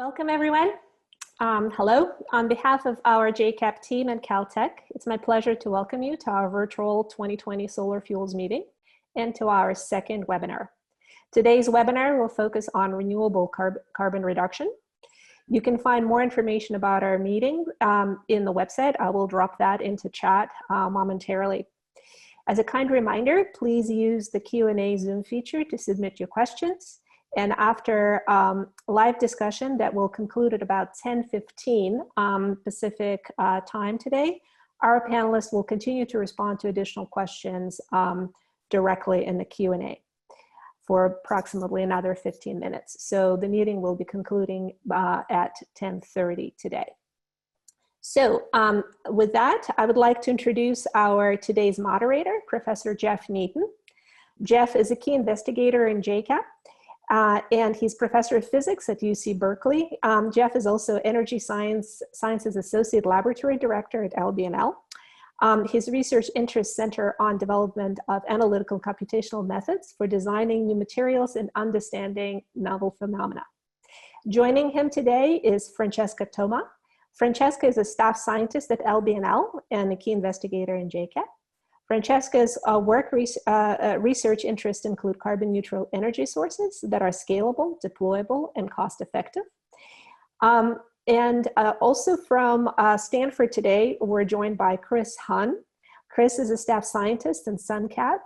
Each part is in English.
Welcome, everyone. Hello. On behalf of our JCAP team and Caltech, it's my pleasure to welcome you to our virtual 2020 Solar Fuels meeting and to our second webinar. Today's webinar will focus on renewable carbon reduction. You can find more information about our meeting in the website. I will drop that into chat momentarily. As a kind reminder, please use the Q&A Zoom feature to submit your questions. And after live discussion that will conclude at about 10:15 Pacific time today, our panelists will continue to respond to additional questions directly in the Q&A for approximately another 15 minutes. So the meeting will be concluding at 10:30 today. So with that, I would like to introduce today's moderator, Professor Jeff Neaton. Jeff is a key investigator in JCAP. And he's professor of physics at UC Berkeley. Jeff is also Energy Sciences Associate Laboratory Director at LBNL. His research interests center on development of analytical computational methods for designing new materials and understanding novel phenomena. Joining him today is Francesca Toma. Francesca is a staff scientist at LBNL and a key investigator in JCAP. Francesca's research interests include carbon neutral energy sources that are scalable, deployable, and cost effective. Also from Stanford today, we're joined by Chris Hun. Chris is a staff scientist in SunCat,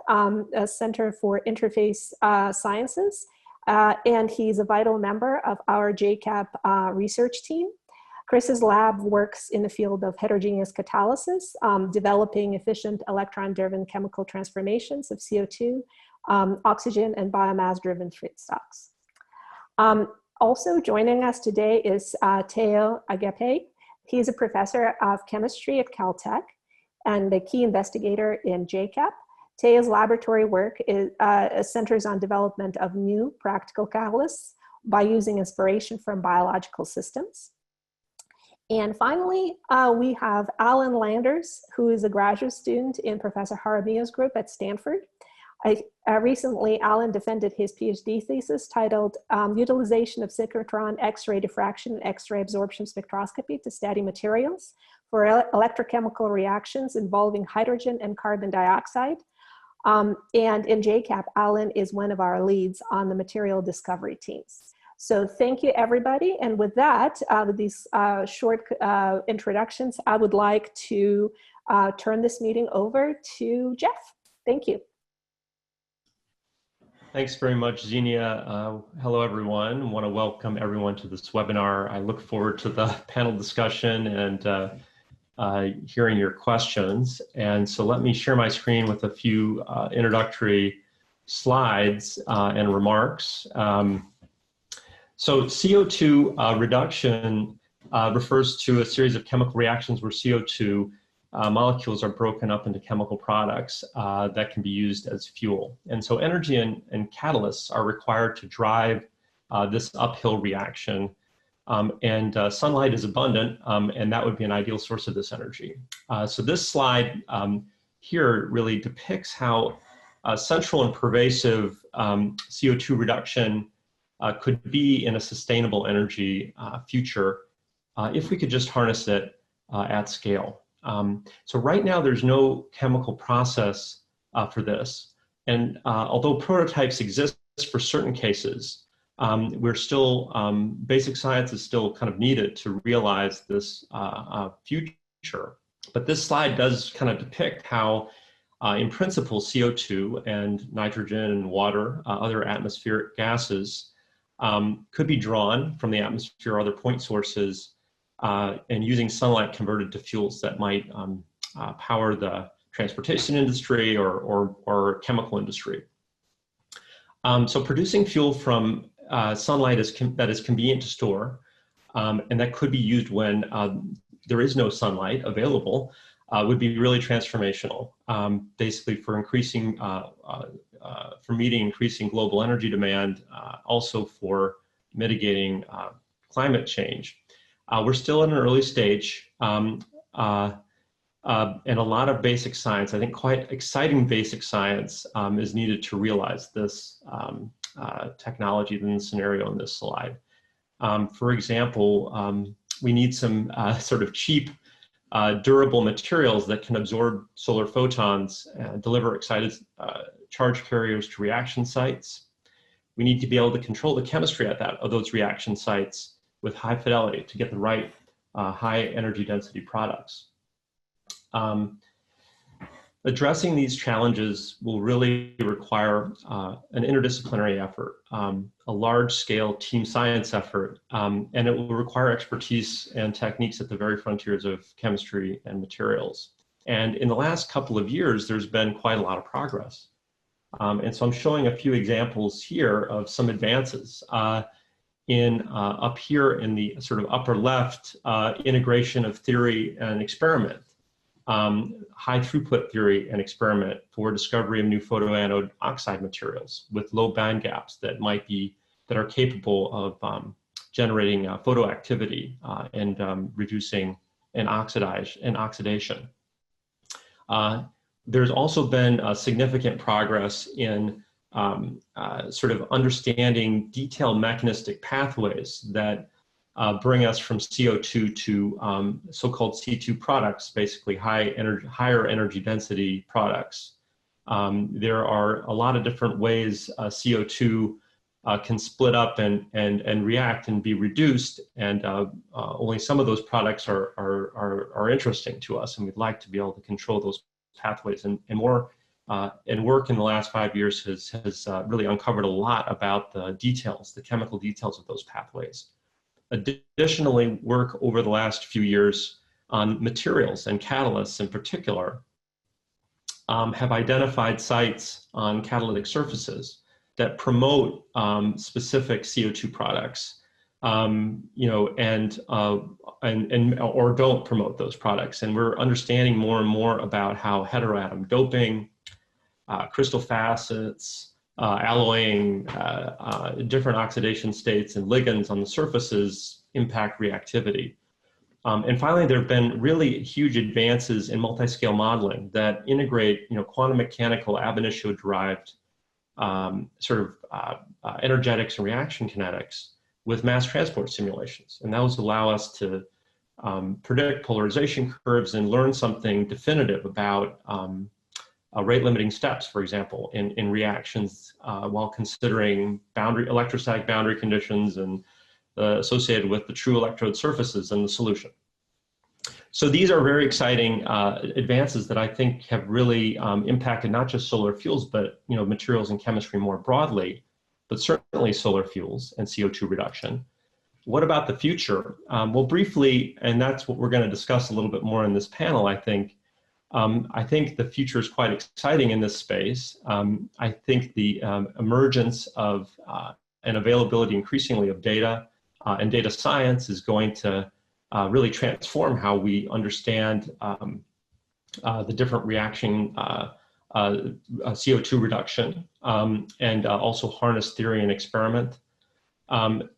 a Center for Interface Sciences, and he's a vital member of our JCAP research team. Chris's lab works in the field of heterogeneous catalysis, developing efficient electron-driven chemical transformations of CO2, oxygen, and biomass-driven feedstocks. Also joining us today is Teo Agape. He's a professor of chemistry at Caltech and a key investigator in JCAP. Teo's laboratory work centers on development of new practical catalysts by using inspiration from biological systems. And finally, we have Alan Landers, who is a graduate student in Professor Jaramillo's group at Stanford. Recently, Alan defended his PhD thesis titled Utilization of Synchrotron X-ray Diffraction and X-ray Absorption Spectroscopy to Study Materials for Electrochemical Reactions Involving Hydrogen and Carbon Dioxide. And in JCAP, Alan is one of our leads on the material discovery teams. So thank you, everybody. And with that, with these short introductions, I would like to turn this meeting over to Jeff. Thank you. Thanks very much, Xenia. Hello, everyone. I want to welcome everyone to this webinar. I look forward to the panel discussion and hearing your questions. And so let me share my screen with a few introductory slides and remarks. So CO2 reduction refers to a series of chemical reactions where CO2 molecules are broken up into chemical products that can be used as fuel. And so energy and catalysts are required to drive this uphill reaction. Sunlight is abundant, and that would be an ideal source of this energy. So this slide here really depicts how central and pervasive CO2 reduction could be in a sustainable energy future if we could just harness it at scale. So right now there's no chemical process for this. And although prototypes exist for certain cases, we're still, basic science is still kind of needed to realize this future. But this slide does kind of depict how, in principle, CO2 and nitrogen and water, other atmospheric gases, could be drawn from the atmosphere or other point sources and using sunlight converted to fuels that might power the transportation industry or chemical industry. So producing fuel from sunlight that is convenient to store and that could be used when there is no sunlight available would be really transformational, basically for increasing for meeting increasing global energy demand, also for mitigating climate change. We're still in an early stage, and a lot of basic science, I think quite exciting basic science, is needed to realize this technology in the scenario in this slide. For example, we need some sort of cheap, durable materials that can absorb solar photons and deliver excited charge carriers to reaction sites. We need to be able to control the chemistry of those reaction sites with high fidelity to get the right high energy density products. Addressing these challenges will really require an interdisciplinary effort, a large-scale team science effort, and it will require expertise and techniques at the very frontiers of chemistry and materials. And in the last couple of years, there's been quite a lot of progress. And so I'm showing a few examples here of some advances. Up here in the sort of upper left, integration of theory and experiment. High throughput theory and experiment for discovery of new photoanode oxide materials with low band gaps that are capable of generating photoactivity and reducing oxidation. There's also been significant progress in sort of understanding detailed mechanistic pathways that bring us from CO2 to so-called C2 products, basically higher energy density products. There are a lot of different ways CO2 can split up and react and be reduced, and only some of those products are interesting to us, and we'd like to be able to control those pathways. And work in the last 5 years has really uncovered a lot about the chemical details of those pathways. Additionally, work over the last few years on materials and catalysts in particular have identified sites on catalytic surfaces that promote specific CO2 products, or don't promote those products. And we're understanding more and more about how heteroatom doping, crystal facets, alloying, different oxidation states and ligands on the surfaces impact reactivity. And finally, there have been really huge advances in multi-scale modeling that integrate quantum mechanical ab initio-derived energetics and reaction kinetics with mass transport simulations. And those allow us to predict polarization curves and learn something definitive about rate limiting steps, for example, in reactions while considering electrostatic boundary conditions and associated with the true electrode surfaces and the solution. So these are very exciting advances that I think have really impacted not just solar fuels, but materials and chemistry more broadly, but certainly solar fuels and CO2 reduction. What about the future? Well, briefly, and that's what we're going to discuss a little bit more in this panel, I think. I think the future is quite exciting in this space. I think the emergence of and availability increasingly of data and data science is going to really transform how we understand the different reaction CO2 reduction and also harness theory and experiment.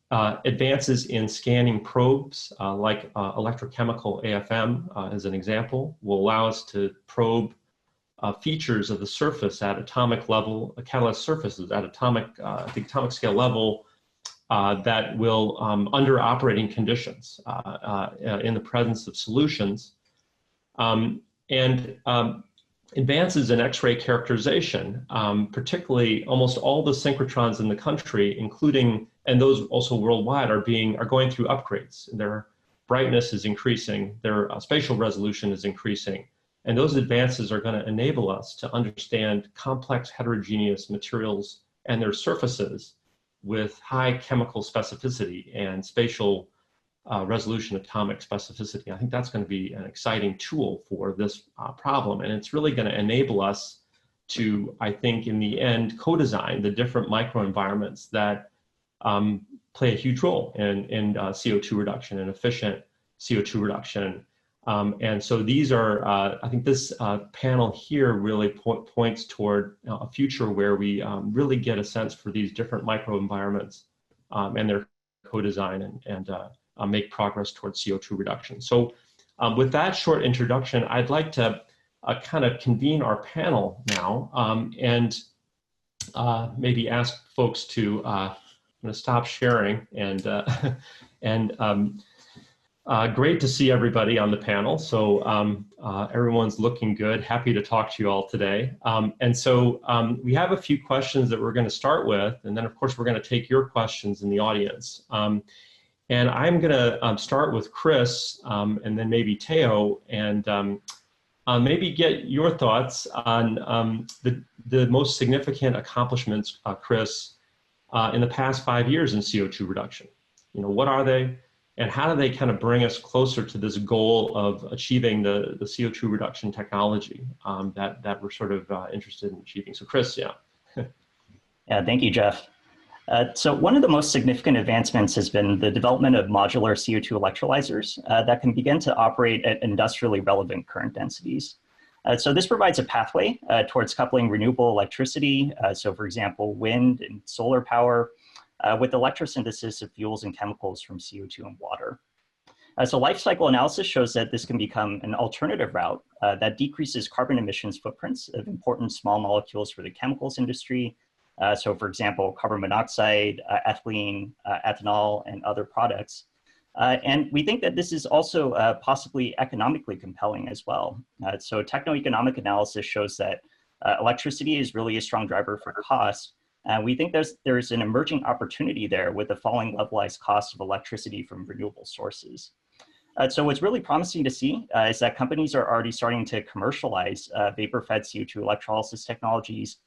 Advances in scanning probes like electrochemical AFM as an example will allow us to probe features of the surface at atomic level, catalyst surfaces at the atomic scale level that will, under operating conditions in the presence of solutions, advances in X-ray characterization, particularly almost all the synchrotrons in the country, including, and those also worldwide, are going through upgrades. Their brightness is increasing, their spatial resolution is increasing, and those advances are going to enable us to understand complex heterogeneous materials and their surfaces with high chemical specificity and spatial resolution atomic specificity. I think that's going to be an exciting tool for this problem, and it's really going to enable us to, I think, in the end, co-design the different microenvironments that play a huge role in CO2 reduction and efficient CO2 reduction. And so these are, I think this panel here really points toward a future where we really get a sense for these different microenvironments and their co-design and make progress towards CO2 reduction. So with that short introduction, I'd like to kind of convene our panel now and maybe ask folks to going to stop sharing and great to see everybody on the panel. So everyone's looking good. Happy to talk to you all today. We have a few questions that we're going to start with, and then of course we're going to take your questions in the audience. And I'm going to start with Chris, and then maybe Teo, and maybe get your thoughts on the most significant accomplishments, Chris, in the past 5 years in CO2 reduction. You know, what are they? And how do they kind of bring us closer to this goal of achieving the CO2 reduction technology that we're sort of interested in achieving? So Chris, yeah. Yeah, thank you, Jeff. So one of the most significant advancements has been the development of modular CO2 electrolyzers that can begin to operate at industrially relevant current densities. So this provides a pathway towards coupling renewable electricity, so for example, wind and solar power, with electrosynthesis of fuels and chemicals from CO2 and water. So life cycle analysis shows that this can become an alternative route that decreases carbon emissions footprints of important small molecules for the chemicals industry. So for example, carbon monoxide, ethylene, ethanol, and other products. And we think that this is also possibly economically compelling as well. So techno-economic analysis shows that electricity is really a strong driver for cost. We think there's an emerging opportunity there with the falling levelized cost of electricity from renewable sources. So what's really promising to see is that companies are already starting to commercialize vapor-fed CO2 electrolysis technologies.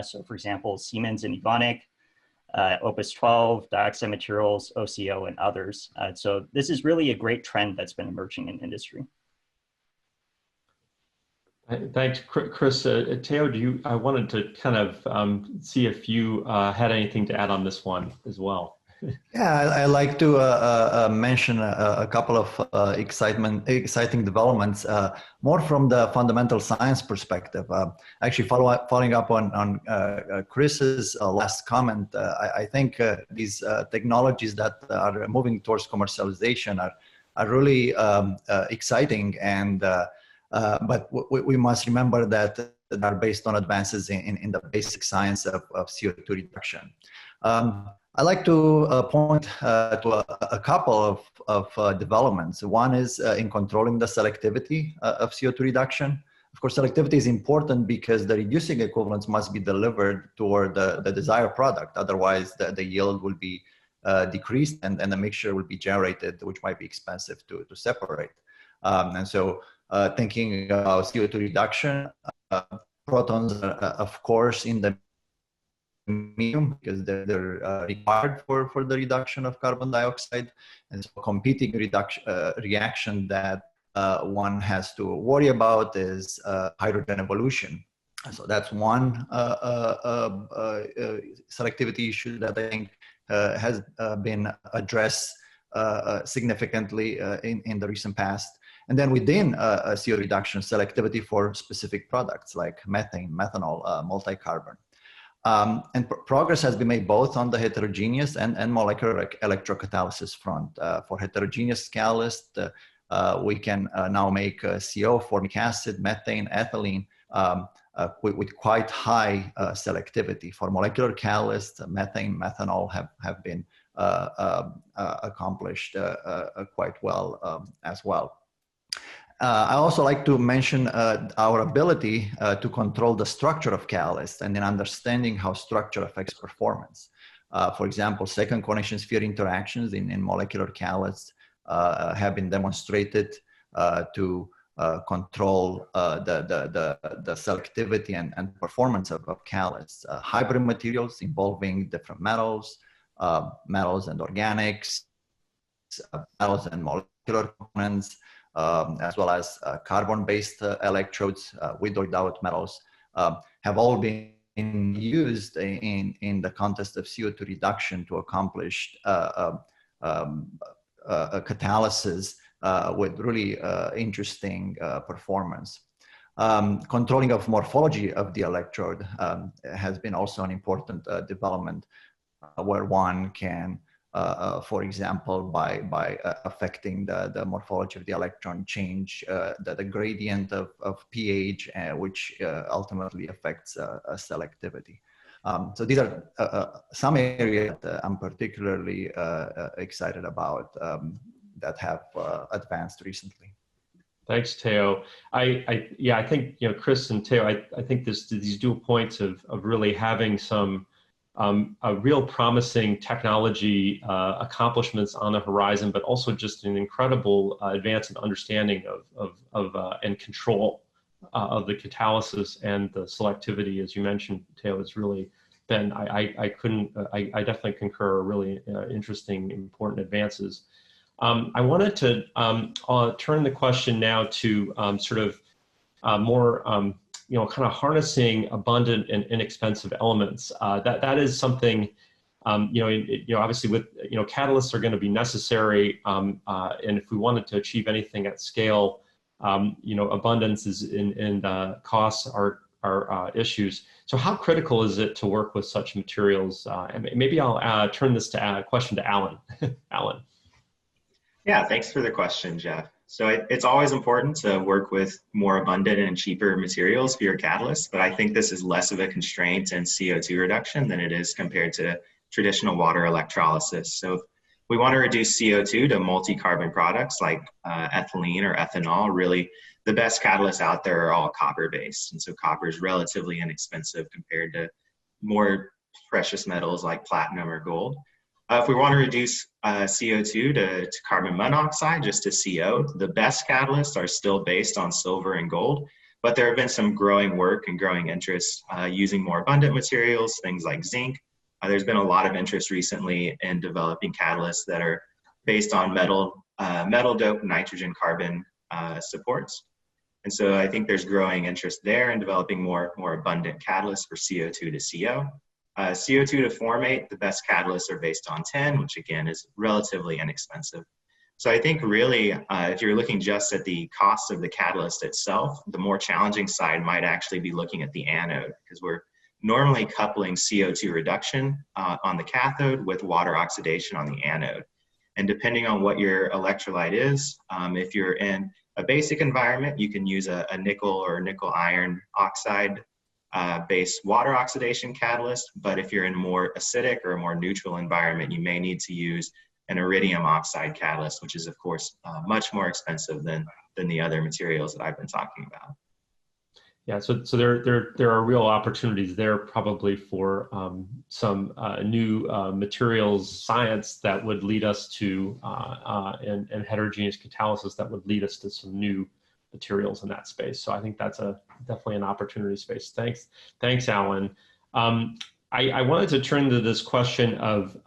So for example, Siemens and Evonik, Opus 12, Dioxide Materials, OCO, and others. So this is really a great trend that's been emerging in industry. Thanks, Chris. Teo, I wanted to kind of see if you had anything to add on this one as well. Yeah, I like to mention a couple of exciting developments, more from the fundamental science perspective. Actually, following up on Chris's last comment, I think these technologies that are moving towards commercialization are really exciting, and but we must remember that they are based on advances in the basic science of CO2 reduction. I like to point to a couple of developments. One is in controlling the selectivity of CO2 reduction. Of course, selectivity is important because the reducing equivalents must be delivered toward the desired product. Otherwise, the yield will be decreased and the mixture will be generated, which might be expensive to separate. And so thinking about CO2 reduction, protons are, of course, in the medium because they're required for the reduction of carbon dioxide, and so competing reaction that one has to worry about is hydrogen evolution. So that's one selectivity issue that I think has been addressed significantly in the recent past. And then within CO2 reduction, selectivity for specific products like methane, methanol, multi-carbon. And progress has been made both on the heterogeneous and molecular electrocatalysis front. For heterogeneous catalyst, we can now make CO, formic acid, methane, ethylene with quite high selectivity. For molecular catalyst, methane, methanol have been accomplished quite well as well. I also like to mention our ability to control the structure of catalysts and then understanding how structure affects performance. For example, second coordination sphere interactions in molecular catalysts have been demonstrated to control the selectivity and performance of catalysts. Hybrid materials involving different metals, metals and organics, metals and molecular components, as well as carbon-based electrodes with or without metals, have all been used in the context of CO2 reduction to accomplish a catalysis with really interesting performance. Controlling of morphology of the electrode has been also an important development where one can for example, by affecting the morphology of the electron, change the gradient of pH, which ultimately affects selectivity. So these are some areas that I'm particularly excited about that have advanced recently. Thanks, Teo. Yeah, I think, Chris and Teo, I think these dual points of really having some a real promising technology accomplishments on the horizon, but also just an incredible advance in understanding of and control of the catalysis and the selectivity, as you mentioned, Teo, has really been, I definitely concur, really interesting, important advances. I wanted to turn the question now to sort of more, kind of harnessing abundant and inexpensive elements. That is something, obviously with, catalysts are going to be necessary, and if we wanted to achieve anything at scale, abundance is and costs are issues. So how critical is it to work with such materials? And maybe I'll turn this question to Alan. Alan. Yeah, thanks for the question, Jeff. So it's always important to work with more abundant and cheaper materials for your catalyst, but I think this is less of a constraint in CO2 reduction than it is compared to traditional water electrolysis. So if we want to reduce CO2 to multi-carbon products like ethylene or ethanol, really the best catalysts out there are all copper-based. And so copper is relatively inexpensive compared to more precious metals like platinum or gold. If we want to reduce CO2 to carbon monoxide, just to CO, the best catalysts are still based on silver and gold, but there have been some growing work and growing interest using more abundant materials, things like zinc. There's been a lot of interest recently in developing catalysts that are based on metal-doped nitrogen-carbon supports. And so I think there's growing interest there in developing more abundant catalysts for CO2 to CO. CO2 to formate, the best catalysts are based on tin, which again is relatively inexpensive. So I think really, if you're looking just at the cost of the catalyst itself, the more challenging side might actually be looking at the anode, because we're normally coupling CO2 reduction on the cathode with water oxidation on the anode. And depending on what your electrolyte is, if you're in a basic environment, you can use a nickel or nickel iron oxide based water oxidation catalyst, but if you're in a more acidic or a more neutral environment, you may need to use an iridium oxide catalyst, which is of course much more expensive than the other materials that I've been talking about. Yeah, so there are real opportunities there probably for some new materials science that would lead us to and heterogeneous catalysis that would lead us to some new materials in that space. So I think that's definitely an opportunity space. Thanks, Alan. I wanted to turn to this question of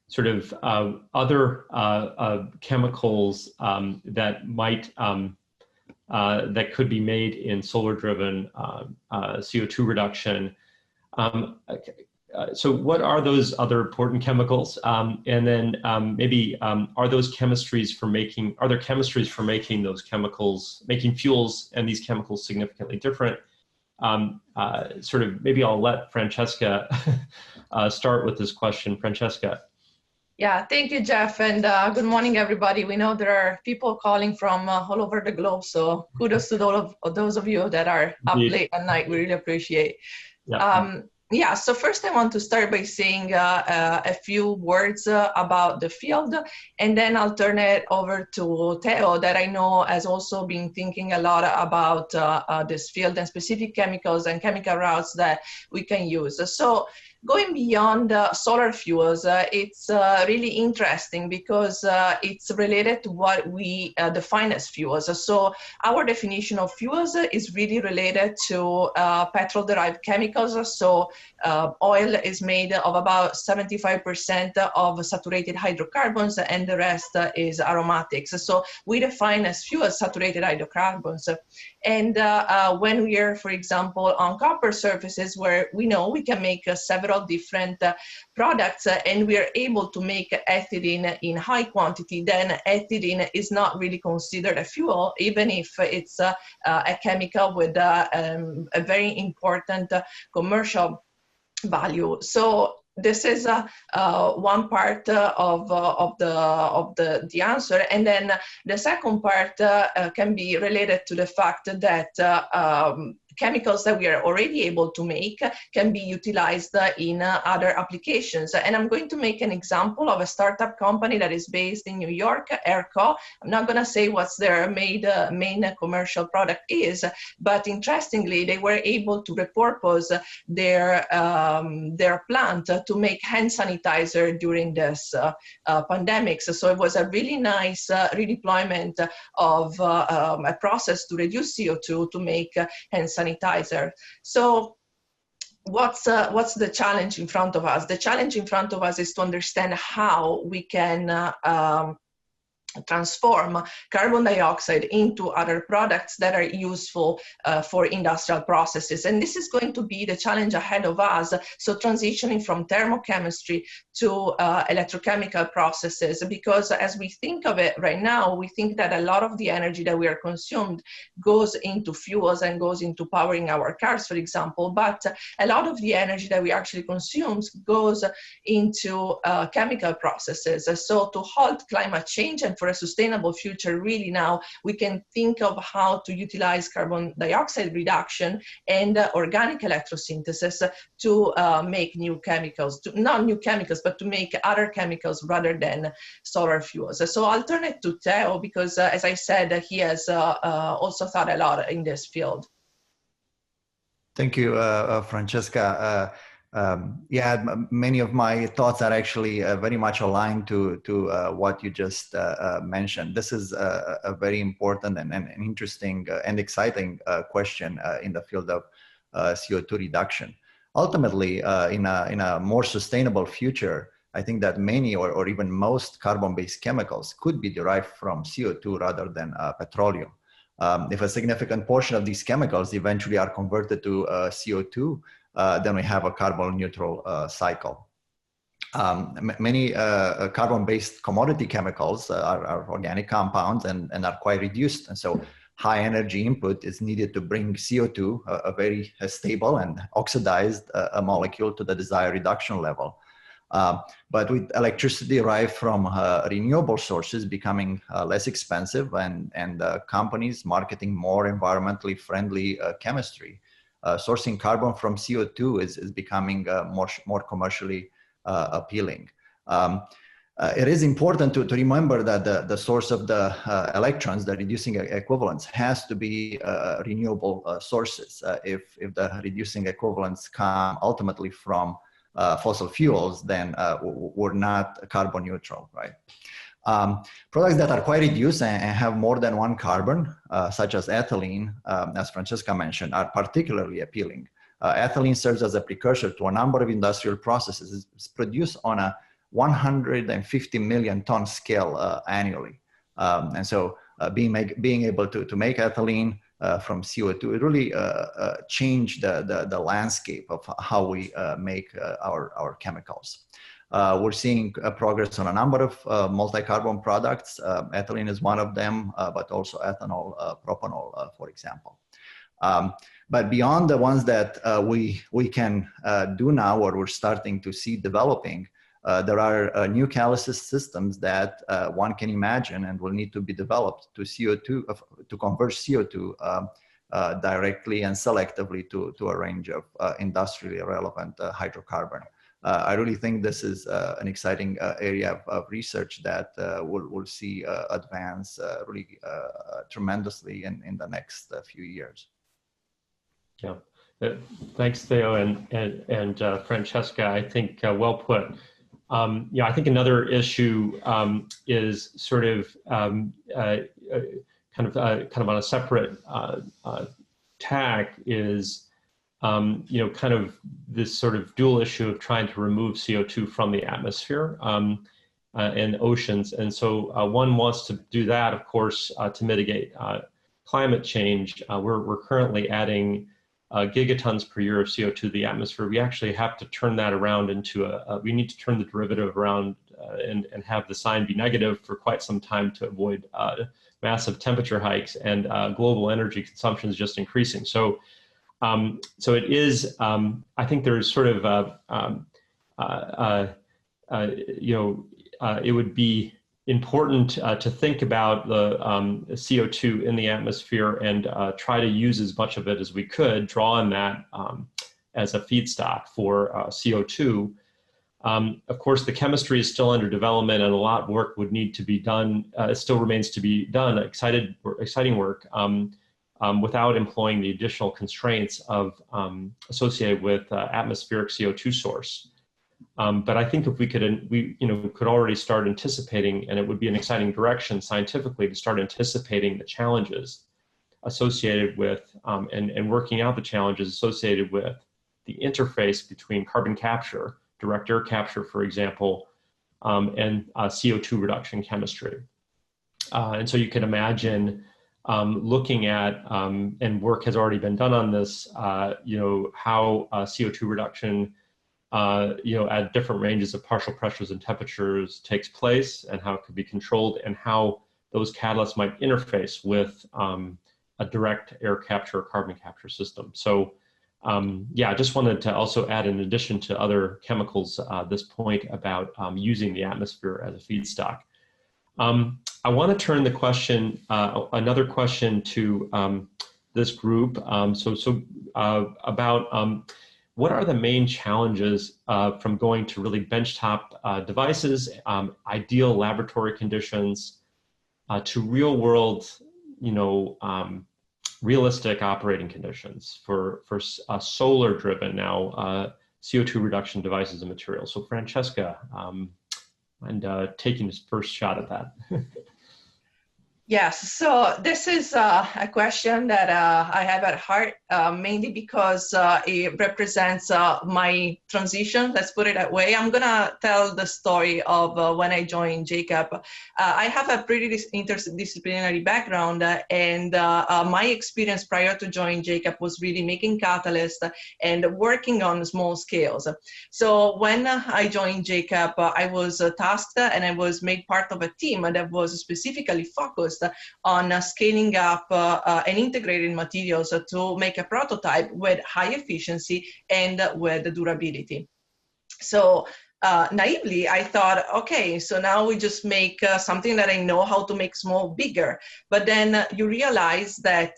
sort of other chemicals that might that could be made in solar-driven CO2 reduction. So what are those other important chemicals? And then maybe are there chemistries for making those chemicals, making fuels and these chemicals significantly different? Sort of, maybe I'll let Francesca start with this question. Francesca. Yeah, thank you, Jeff, and good morning, everybody. We know there are people calling from all over the globe, so kudos to all of those of you that are up late at night. We really appreciate. Yeah. Yeah, so first I want to start by saying a few words about the field, and then I'll turn it over to Teo, that I know has also been thinking a lot about this field and specific chemicals and chemical routes that we can use. So going beyond solar fuels, it's really interesting because it's related to what we define as fuels. So our definition of fuels is really related to petrol-derived chemicals. So oil is made of about 75% of saturated hydrocarbons, and the rest is aromatics. So we define as fuels saturated hydrocarbons. And when we are, for example, on copper surfaces where we know we can make several different products and we are able to make ethylene in high quantity, then ethylene is not really considered a fuel, even if it's a chemical with a very important commercial value. So this is one part of the answer, and then the second part can be related to the fact that chemicals that we are already able to make can be utilized in other applications. And I'm going to make an example of a startup company that is based in New York, ERCO. I'm not going to say what's their main commercial product is, but interestingly, they were able to repurpose their plant to make hand sanitizer during this pandemic. So it was a really nice redeployment of a process to reduce CO2 to make hand sanitizer. So what's the challenge in front of us? The challenge in front of us is to understand how we can transform carbon dioxide into other products that are useful for industrial processes. And this is going to be the challenge ahead of us. So transitioning from thermochemistry to electrochemical processes, because as we think of it right now, we think that a lot of the energy that we are consumed goes into fuels and goes into powering our cars, for example, but a lot of the energy that we actually consume goes into chemical processes. So to halt climate change and for a sustainable future, really now we can think of how to utilize carbon dioxide reduction and organic electrosynthesis to make new chemicals, not new chemicals, but to make other chemicals rather than solar fuels. So I'll turn it to Theo because, as I said, he has also thought a lot in this field. Thank you, Francesca. Yeah, many of my thoughts are actually very much aligned to what you just mentioned. This is a very important and interesting and exciting question in the field of CO2 reduction. Ultimately, in a more sustainable future, I think that many or even most carbon-based chemicals could be derived from CO2 rather than petroleum. If a significant portion of these chemicals eventually are converted to CO2, then we have a carbon neutral cycle. Many carbon-based commodity chemicals are organic compounds and are quite reduced. And so high energy input is needed to bring CO2, a very stable and oxidized a molecule, to the desired reduction level. But with electricity derived from renewable sources becoming less expensive and companies marketing more environmentally friendly chemistry, sourcing carbon from CO2 is becoming more commercially appealing. It is important to remember that the source of the electrons, the reducing equivalents, has to be renewable sources. If the reducing equivalents come ultimately from fossil fuels, then we're not carbon neutral, right? Products that are quite reduced and have more than one carbon, such as ethylene, as Francesca mentioned, are particularly appealing. Ethylene serves as a precursor to a number of industrial processes. It's produced on a 150 million ton scale annually. And so being able to make ethylene from CO2, it really changed the landscape of how we make our chemicals. We're seeing progress on a number of multi-carbon products. Ethylene is one of them, but also ethanol, propanol, for example. But beyond the ones that we can do now, or we're starting to see developing, there are new catalysis systems that one can imagine and will need to be developed to CO2, to convert CO2 directly and selectively to a range of industrially relevant hydrocarbon. I really think this is an exciting area of research that we'll see advance really tremendously in the next few years. Yeah, thanks, Theo and Francesca. I think well put. Yeah, I think another issue is sort of kind of on a separate tack is kind of this sort of dual issue of trying to remove CO2 from the atmosphere and oceans. And so one wants to do that, of course, to mitigate climate change. We're currently adding gigatons per year of CO2 to the atmosphere. We actually have to turn that around into we need to turn the derivative around and have the sign be negative for quite some time to avoid massive temperature hikes, and global energy consumption is just increasing. So so it is, I think there's sort of, it would be important to think about the CO2 in the atmosphere and try to use as much of it as we could, draw on that as a feedstock for CO2. Of course, the chemistry is still under development and a lot of work would need to be done. It still remains to be done, exciting work, without employing the additional constraints of associated with atmospheric CO2 source. But I think if we could already start anticipating, and it would be an exciting direction scientifically to start anticipating the challenges associated with and working out the challenges associated with the interface between carbon capture, direct air capture, for example, and CO2 reduction chemistry. And so you can imagine looking at, and work has already been done on this, how CO2 reduction at different ranges of partial pressures and temperatures takes place, and how it could be controlled, and how those catalysts might interface with a direct air capture or carbon capture system. So I just wanted to also add, in addition to other chemicals, this point about using the atmosphere as a feedstock. I want to turn the question, another question to this group. About what are the main challenges from going to really benchtop devices, ideal laboratory conditions, to real world, realistic operating conditions for solar driven now CO2 reduction devices and materials. So Francesca, and taking this first shot at that. Yes, so this is a question that I have at heart, mainly because it represents my transition, let's put it that way. I'm gonna tell the story of when I joined JCAP. I have a pretty interdisciplinary background, and my experience prior to joining JCAP was really making catalysts and working on small scales. So when I joined JCAP, I was tasked and I was made part of a team that was specifically focused on scaling up and integrating materials to make a prototype with high efficiency and with durability. So naively, I thought, okay, so now we just make something that I know how to make small bigger. But then you realize that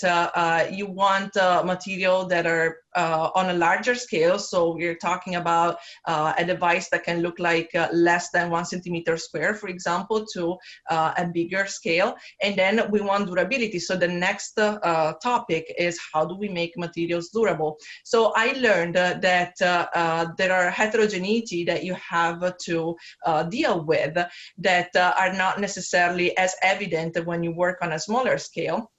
you want material that are on a larger scale. So we're talking about a device that can look like less than 1 centimeter square, for example, to a bigger scale. And then we want durability. So the next topic is, how do we make materials durable? So I learned that there are heterogeneity that you have to deal with that are not necessarily as evident when you work on a smaller scale.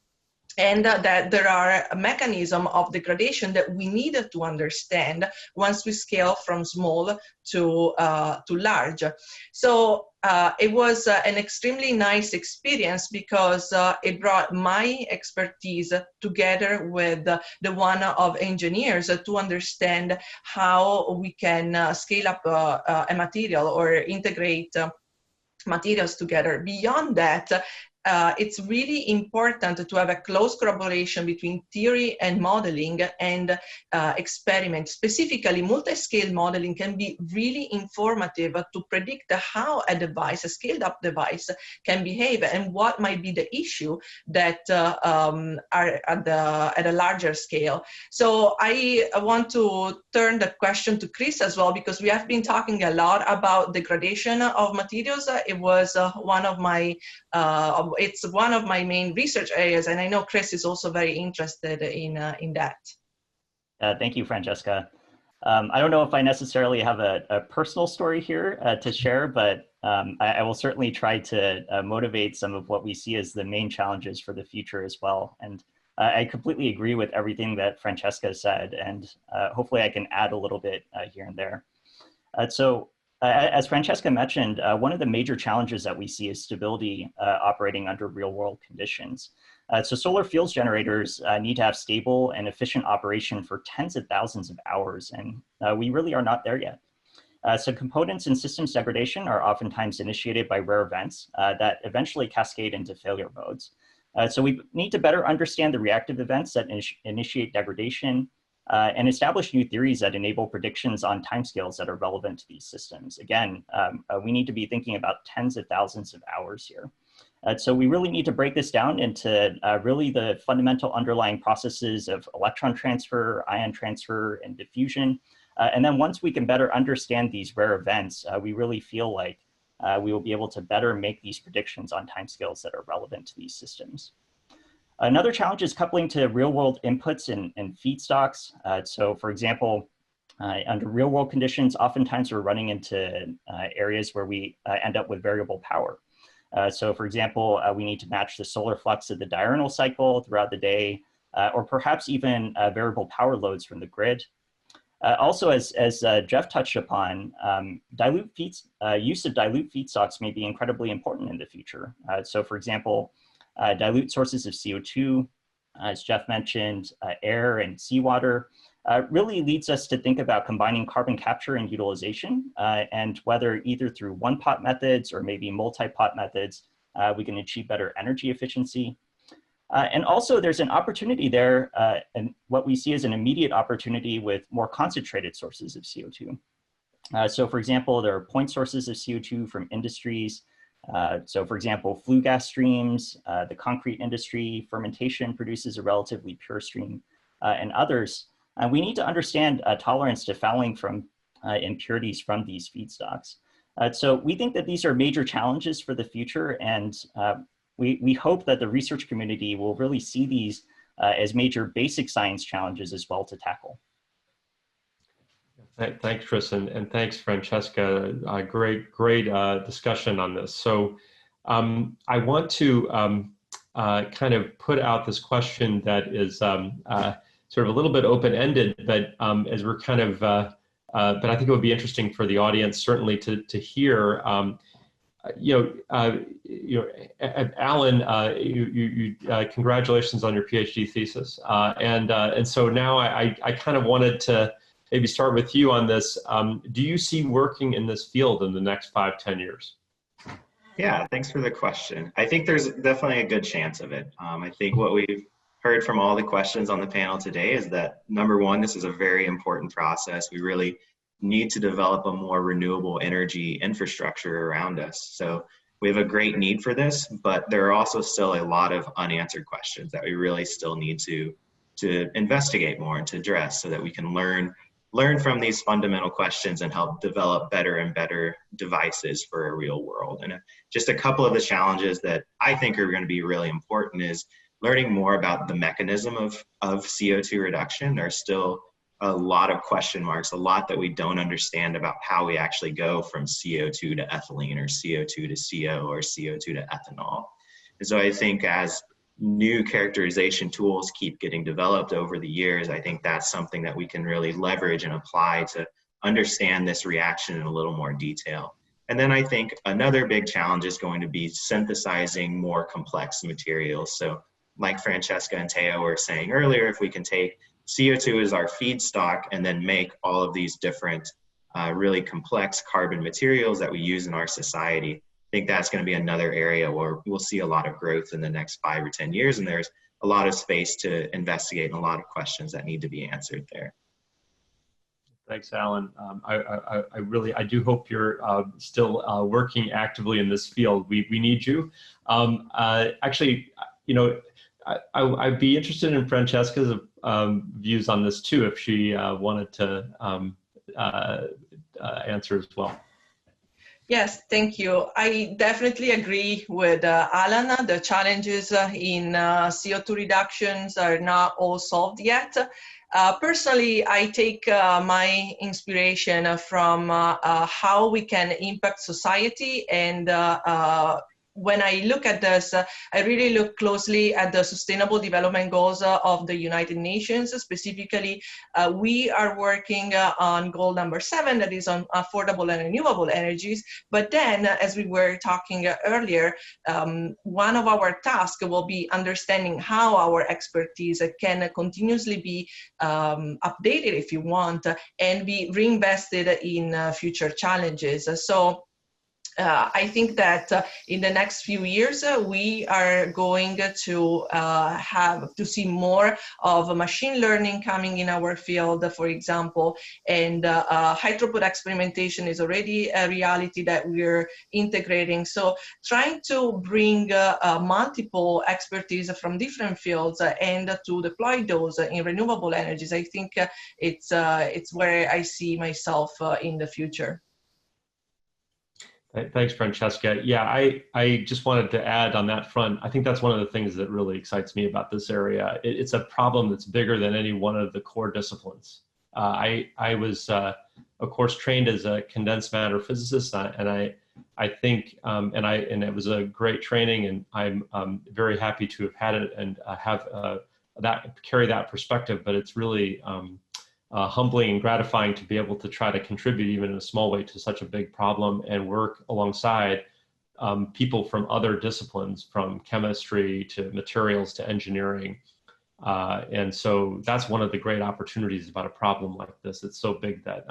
And that there are a mechanism of degradation that we needed to understand once we scale from small to large. So it was an extremely nice experience because it brought my expertise together with the one of engineers to understand how we can scale up a material or integrate materials together. Beyond that, it's really important to have a close collaboration between theory and modeling and experiment. Specifically, multi-scale modeling can be really informative to predict how a device, a scaled-up device, can behave and what might be the issue that are at a larger scale. So I want to turn the question to Chris as well, because we have been talking a lot about degradation of materials. It was it's one of my main research areas, and I know Chris is also very interested in that. Thank you, Francesca. I don't know if I necessarily have a personal story here to share, but I will certainly try to motivate some of what we see as the main challenges for the future as well. And I completely agree with everything that Francesca said, and hopefully I can add a little bit here and there. As Francesca mentioned, one of the major challenges that we see is stability operating under real-world conditions. So solar fuels generators need to have stable and efficient operation for tens of thousands of hours, and we really are not there yet. So components and systems degradation are oftentimes initiated by rare events that eventually cascade into failure modes. So we need to better understand the reactive events that initiate degradation, and establish new theories that enable predictions on timescales that are relevant to these systems. Again, we need to be thinking about tens of thousands of hours here. So we really need to break this down into really the fundamental underlying processes of electron transfer, ion transfer, and diffusion. And then once we can better understand these rare events, we really feel like we will be able to better make these predictions on timescales that are relevant to these systems. Another challenge is coupling to real-world inputs and feedstocks. So for example, under real-world conditions, oftentimes we're running into areas where we end up with variable power. So for example, we need to match the solar flux of the diurnal cycle throughout the day, or perhaps even variable power loads from the grid. Also, as Jeff touched upon, use of dilute feedstocks may be incredibly important in the future. So for example, dilute sources of CO2, as Jeff mentioned, air and seawater, really leads us to think about combining carbon capture and utilization, and whether either through one-pot methods or maybe multi-pot methods, we can achieve better energy efficiency. And also there's an opportunity there, and what we see as an immediate opportunity with more concentrated sources of CO2. So for example, there are point sources of CO2 from industries. So for example, flue gas streams, the concrete industry, fermentation produces a relatively pure stream, and others. We need to understand tolerance to fouling from impurities from these feedstocks. So we think that these are major challenges for the future, and we hope that the research community will really see these as major basic science challenges as well to tackle. Thanks, Chris, and thanks, Francesca. Great discussion on this. So I want to kind of put out this question that is sort of a little bit open-ended, but as we're kind of, but I think it would be interesting for the audience certainly to hear. Alan, congratulations on your PhD thesis, and so now I kind of wanted to maybe start with you on this. Do you see working in this field in the next 5-10 years? Yeah, thanks for the question. I think there's definitely a good chance of it. I think what we've heard from all the questions on the panel today is that, number one, this is a very important process. We really need to develop a more renewable energy infrastructure around us. So we have a great need for this, but there are also still a lot of unanswered questions that we really still need to investigate more and to address so that we can learn from these fundamental questions and help develop better and better devices for a real world. And just a couple of the challenges that I think are going to be really important is learning more about the mechanism of CO2 reduction. There's still a lot of question marks, a lot that we don't understand about how we actually go from CO2 to ethylene or CO2 to CO or CO2 to ethanol. And so I think as new characterization tools keep getting developed over the years, I think that's something that we can really leverage and apply to understand this reaction in a little more detail. And then I think another big challenge is going to be synthesizing more complex materials. So like Francesca and Teo were saying earlier, if we can take CO2 as our feedstock and then make all of these different really complex carbon materials that we use in our society, I think that's going to be another area where we'll see a lot of growth in the next 5 or 10 years, and there's a lot of space to investigate and a lot of questions that need to be answered there. Thanks, Alan. I do hope you're still working actively in this field. We need you. Actually, I'd be interested in Francesca's views on this too, if she wanted to answer as well. Yes, thank you. I definitely agree with Alan. The challenges in CO2 reductions are not all solved yet. Personally, I take my inspiration from how we can impact society, and when I look at this, I really look closely at the Sustainable Development Goals of the United Nations. Specifically, we are working on goal number 7, that is on affordable and renewable energies. But then, as we were talking earlier, one of our tasks will be understanding how our expertise can continuously be updated, if you want, and be reinvested in future challenges. So I think that in the next few years, we are going to have to see more of machine learning coming in our field, for example, and high throughput experimentation is already a reality that we're integrating. So trying to bring multiple expertise from different fields and to deploy those in renewable energies, I think it's where I see myself in the future. Thanks, Francesca. Yeah, I just wanted to add on that front, I think that's one of the things that really excites me about this area. It's a problem that's bigger than any one of the core disciplines. I was, of course, trained as a condensed matter physicist, and I think, and it was a great training, and I'm very happy to have had it and have carry that perspective, but it's really humbling and gratifying to be able to try to contribute even in a small way to such a big problem and work alongside people from other disciplines, from chemistry to materials to engineering. And so that's one of the great opportunities about a problem like this. It's so big that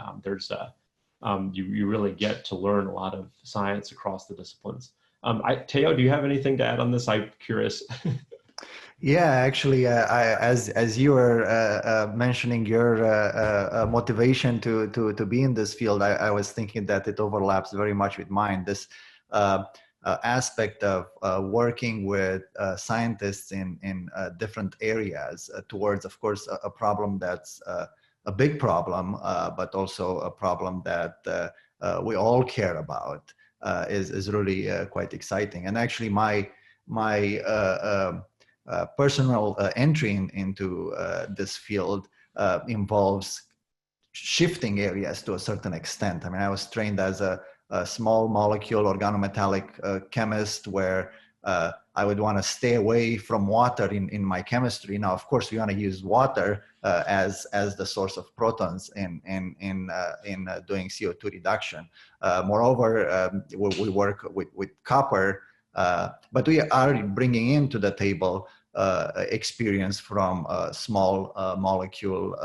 you really get to learn a lot of science across the disciplines. Teo, do you have anything to add on this? I'm curious. Yeah, actually, as you were mentioning your motivation to be in this field, I was thinking that it overlaps very much with mine. This aspect of working with scientists in different areas towards, of course, a problem that's a big problem, but also a problem that we all care about is really quite exciting. And actually, my personal entry into this field involves shifting areas to a certain extent. I mean, I was trained as a small molecule organometallic chemist, where I would want to stay away from water in my chemistry. Now, of course, we want to use water as the source of protons in doing CO2 reduction. Moreover, we work with copper. But we are bringing into the table experience from small molecule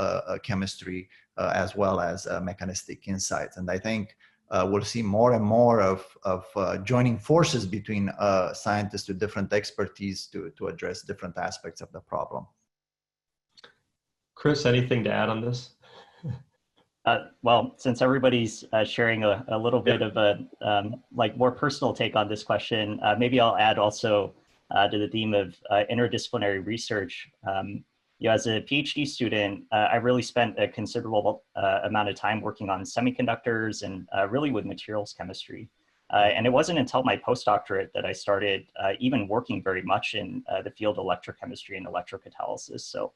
chemistry as well as mechanistic insights. And I think we'll see more and more of joining forces between scientists with different expertise to address different aspects of the problem. Chris, anything to add on this? Well, since everybody's sharing a little bit of a more personal take on this question, maybe I'll add also to the theme of interdisciplinary research. As a PhD student, I really spent a considerable amount of time working on semiconductors and really with materials chemistry. And it wasn't until my postdoctorate that I started even working very much in the field of electrochemistry and electrocatalysis. So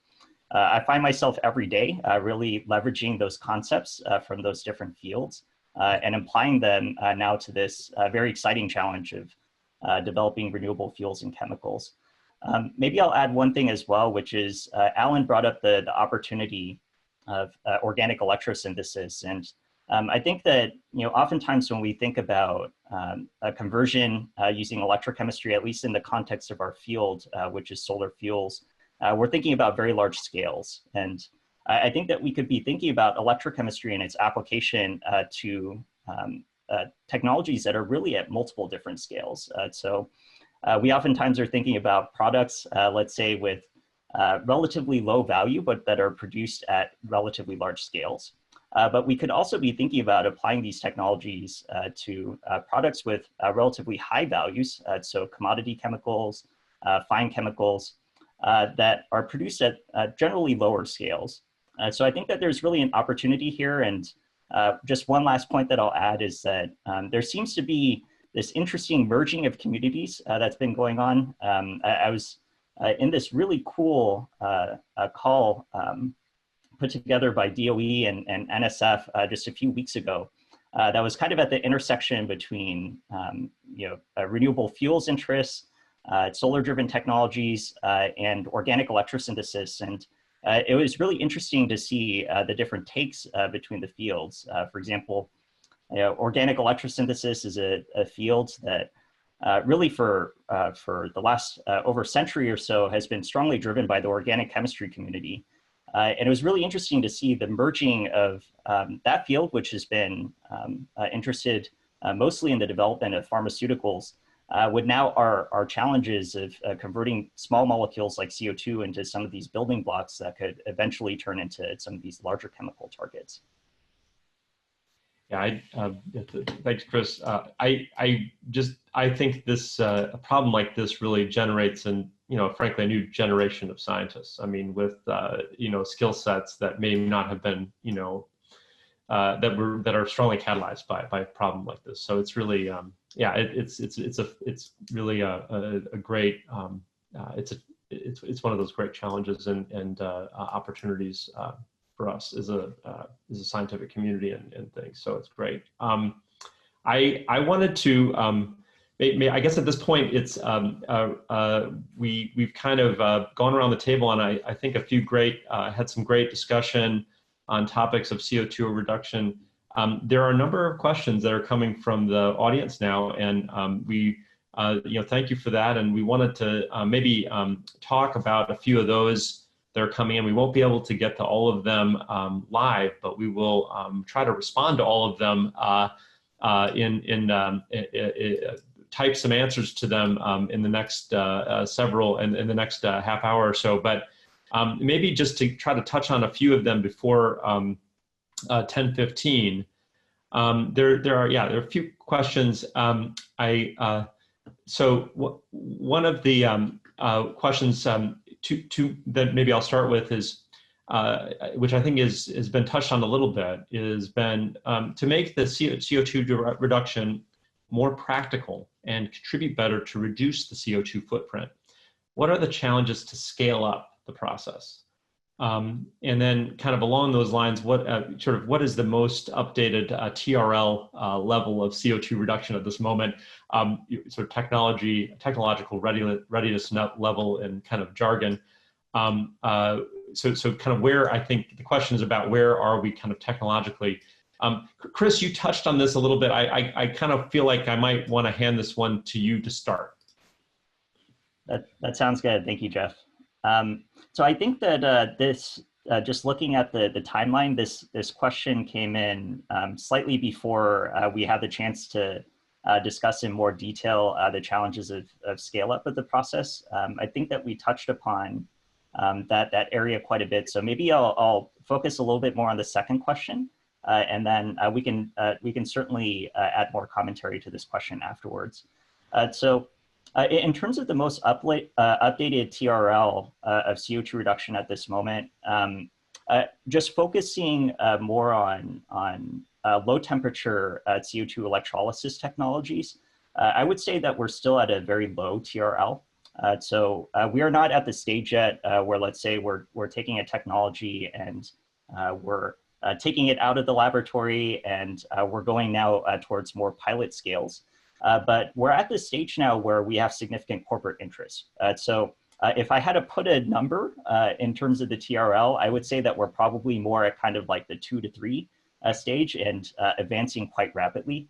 I find myself every day really leveraging those concepts from those different fields and applying them now to this very exciting challenge of developing renewable fuels and chemicals. Maybe I'll add one thing as well, which is Alan brought up the opportunity of organic electrosynthesis. And I think that, oftentimes when we think about a conversion using electrochemistry, at least in the context of our field, which is solar fuels, we're thinking about very large scales. And I think that we could be thinking about electrochemistry and its application to technologies that are really at multiple different scales. So we oftentimes are thinking about products, let's say, with relatively low value, but that are produced at relatively large scales. But we could also be thinking about applying these technologies to products with relatively high values, so commodity chemicals, fine chemicals, that are produced at generally lower scales. So I think that there's really an opportunity here. And just one last point that I'll add is that there seems to be this interesting merging of communities that's been going on. I was in this really cool call put together by DOE and NSF just a few weeks ago. That was kind of at the intersection between renewable fuels interests, solar-driven technologies, and organic electrosynthesis. And it was really interesting to see the different takes between the fields. For example, organic electrosynthesis is a field that really for the last over a century or so has been strongly driven by the organic chemistry community. And it was really interesting to see the merging of that field, which has been interested mostly in the development of pharmaceuticals, would now are challenges of converting small molecules like CO2 into some of these building blocks that could eventually turn into some of these larger chemical targets. Yeah, thanks, Chris. I think this a problem like this really generates frankly, a new generation of scientists. I mean, with skill sets that may not have been that are strongly catalyzed by a problem like this. So it's really it's really a great it's one of those great challenges and opportunities for us as a scientific community and things. So it's great. I wanted to I guess at this point it's we've kind of gone around the table, and I think a few great had some great discussion on topics of CO2 reduction. There are a number of questions that are coming from the audience now, and we thank you for that. And we wanted to maybe talk about a few of those that are coming in. We won't be able to get to all of them live, but we will try to respond to all of them type some answers to them in the next in the next half hour or so. But maybe just to try to touch on a few of them before 10:15. There are a few questions. So one of the questions that maybe I'll start with is, which I think has been touched on a little bit, is been to make the CO2 reduction more practical and contribute better to reduce the CO2 footprint. What are the challenges to scale up the process? And then kind of along those lines, what is the most updated TRL level of CO2 reduction at this moment? Sort of technological readiness level and kind of jargon. So kind of where I think the question is about where are we kind of technologically. Chris, you touched on this a little bit. I kind of feel like I might want to hand this one to you to start. That sounds good. Thank you, Jeff. So I think that just looking at the timeline, this question came in slightly before we had the chance to discuss in more detail the challenges of scale up of the process. I think that we touched upon that area quite a bit. So maybe I'll focus a little bit more on the second question, and then we can certainly add more commentary to this question afterwards. In terms of the most updated TRL of CO2 reduction at this moment, just focusing more on low temperature CO2 electrolysis technologies, I would say that we're still at a very low TRL. So we are not at the stage yet where, let's say, we're taking a technology and we're taking it out of the laboratory and we're going now towards more pilot scales. But we're at this stage now where we have significant corporate interest. So if I had to put a number in terms of the TRL, I would say that we're probably more at kind of like the 2 to 3 stage and advancing quite rapidly.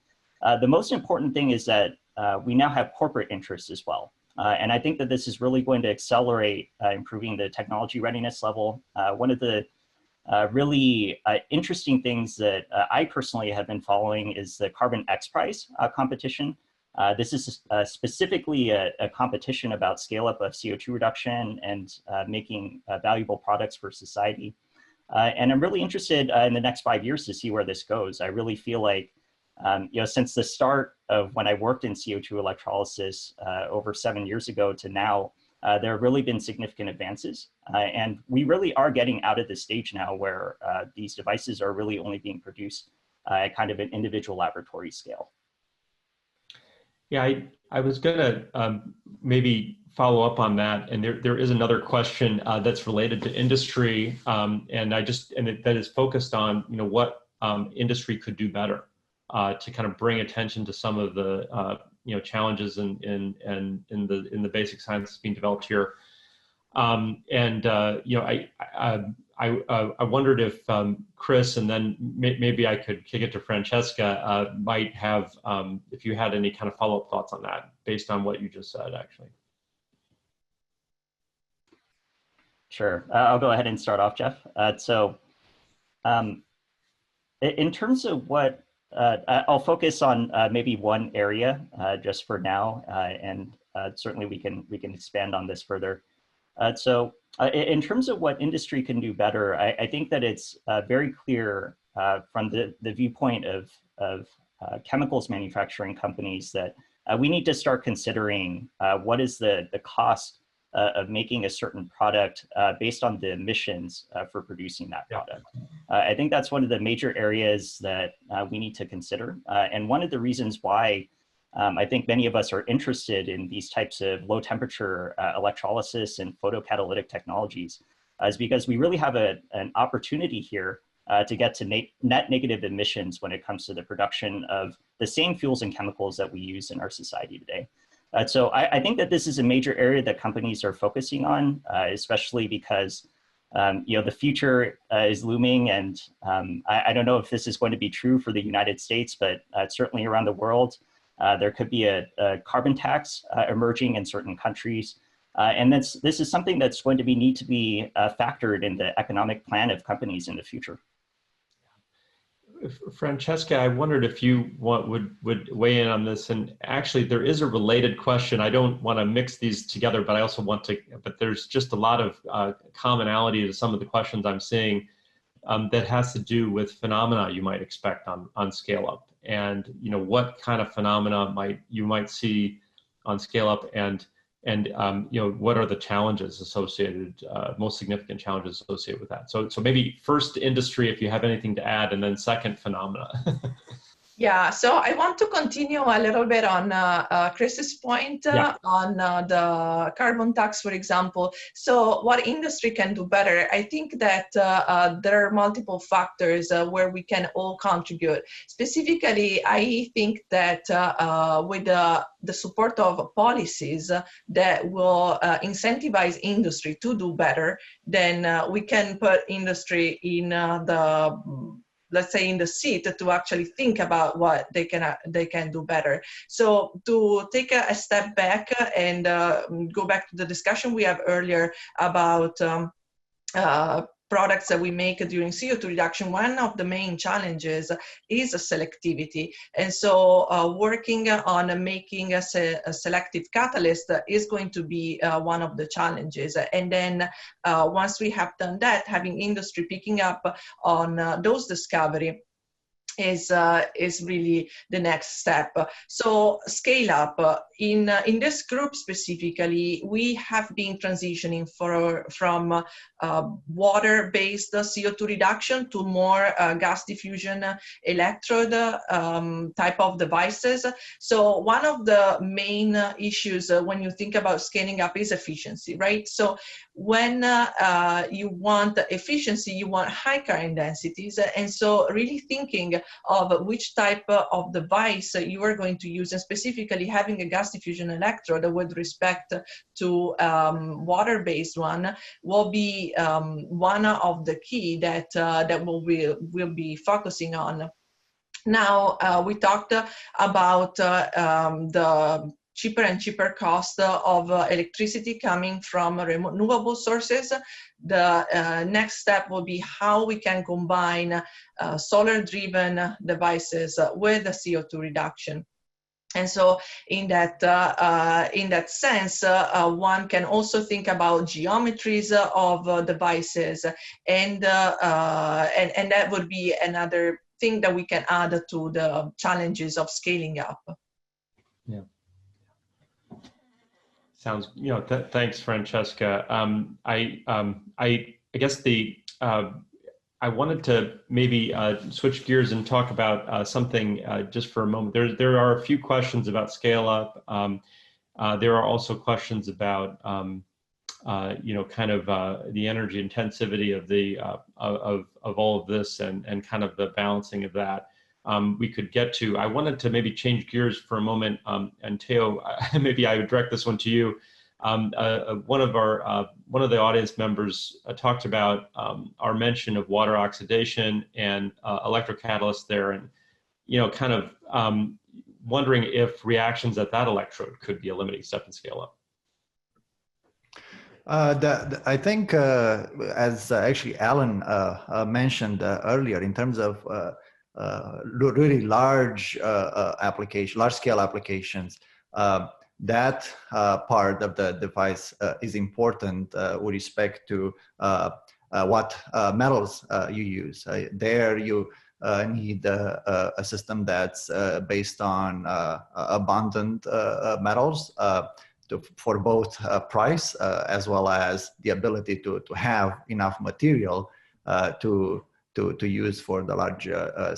The most important thing is that we now have corporate interest as well. And I think that this is really going to accelerate improving the technology readiness level. One of the really interesting things that I personally have been following is the Carbon X Prize competition. This is specifically a competition about scale up of CO2 reduction and making valuable products for society. And I'm really interested in the next 5 years to see where this goes. I really feel like, since the start of when I worked in CO2 electrolysis over 7 years ago to now, there have really been significant advances. And we really are getting out of the stage now where these devices are really only being produced at kind of an individual laboratory scale. Yeah, I was gonna maybe follow up on that. And there is another question that's related to industry. That is focused on, what industry could do better to kind of bring attention to some of the challenges in the basic science that's being developed here. I wondered if Chris, and then maybe I could kick it to Francesca, might have, if you had any kind of follow-up thoughts on that based on what you just said, actually. Sure, I'll go ahead and start off, Jeff. In terms of what I'll focus on maybe one area just for now, and certainly we can expand on this further. In terms of what industry can do better, I think that it's very clear from the viewpoint of chemicals manufacturing companies that we need to start considering what is the cost of making a certain product based on the emissions for producing that product. I think that's one of the major areas that we need to consider. And one of the reasons why I think many of us are interested in these types of low temperature electrolysis and photocatalytic technologies is because we really have an opportunity here to get to net negative emissions when it comes to the production of the same fuels and chemicals that we use in our society today. So I think that this is a major area that companies are focusing on, especially because the future is looming, and I don't know if this is going to be true for the United States, but certainly around the world, there could be a carbon tax emerging in certain countries. And this is something that's going to need to be factored in the economic plan of companies in the future. Francesca, I wondered if you would weigh in on this. And actually, there is a related question. I don't want to mix these together, but I also want to, but there's just a lot of commonality to some of the questions I'm seeing that has to do with phenomena you might expect on scale up. And, what kind of phenomena you might see on scale up, and what are the challenges associated, most significant challenges associated with that? So maybe first industry, if you have anything to add, and then second phenomena. Yeah, so I want to continue a little bit on Chris's point on the carbon tax, for example. So what industry can do better? I think that there are multiple factors where we can all contribute. Specifically, I think that with the support of policies that will incentivize industry to do better, then we can put industry in let's say in the seat to actually think about what they can do better. So to take a step back and go back to the discussion we had earlier about products that we make during CO2 reduction, one of the main challenges is selectivity. And so working on making a selective catalyst is going to be one of the challenges. And then once we have done that, having industry picking up on those discoveries is really the next step. So scale up. In this group specifically, we have been transitioning from water-based CO2 reduction to more gas diffusion electrode type of devices. So one of the main issues when you think about scaling up is efficiency, right? So when you want efficiency, you want high current densities. And so really thinking of which type of device you are going to use, and specifically having a gas diffusion electrode with respect to water-based one will be one of the key that we'll be focusing on. Now, we talked about the cheaper and cheaper cost of electricity coming from renewable sources. The next step will be how we can combine solar-driven devices with the CO2 reduction. And so in that sense, one can also think about geometries of devices, and that would be another thing that we can add to the challenges of scaling up. Yeah. Sounds, thanks, Francesca. I guess I wanted to maybe switch gears and talk about something just for a moment. There are a few questions about scale up. There are also questions about kind of the energy intensivity of of all of this and kind of the balancing of that. We could get to. I wanted to maybe change gears for a moment, and Theo, maybe I would direct this one to you. One of the audience members talked about our mention of water oxidation and electrocatalysts there, and kind of wondering if reactions at that electrode could be a limiting step in scale up. I think, as actually Alan mentioned earlier, in terms of really large large scale applications, that part of the device is important with respect to what metals you use. There you need a system that's based on abundant metals for both price as well as the ability to have enough material to use for the large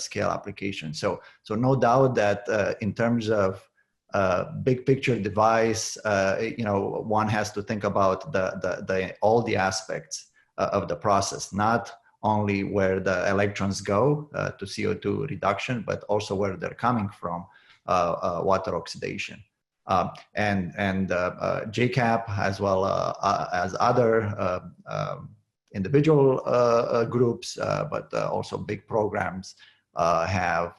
scale application. So no doubt that in terms of big picture device, one has to think about all the aspects of the process, not only where the electrons go to CO2 reduction, but also where they're coming from, water oxidation. And JCAP, as well as other individual groups, but also big programs have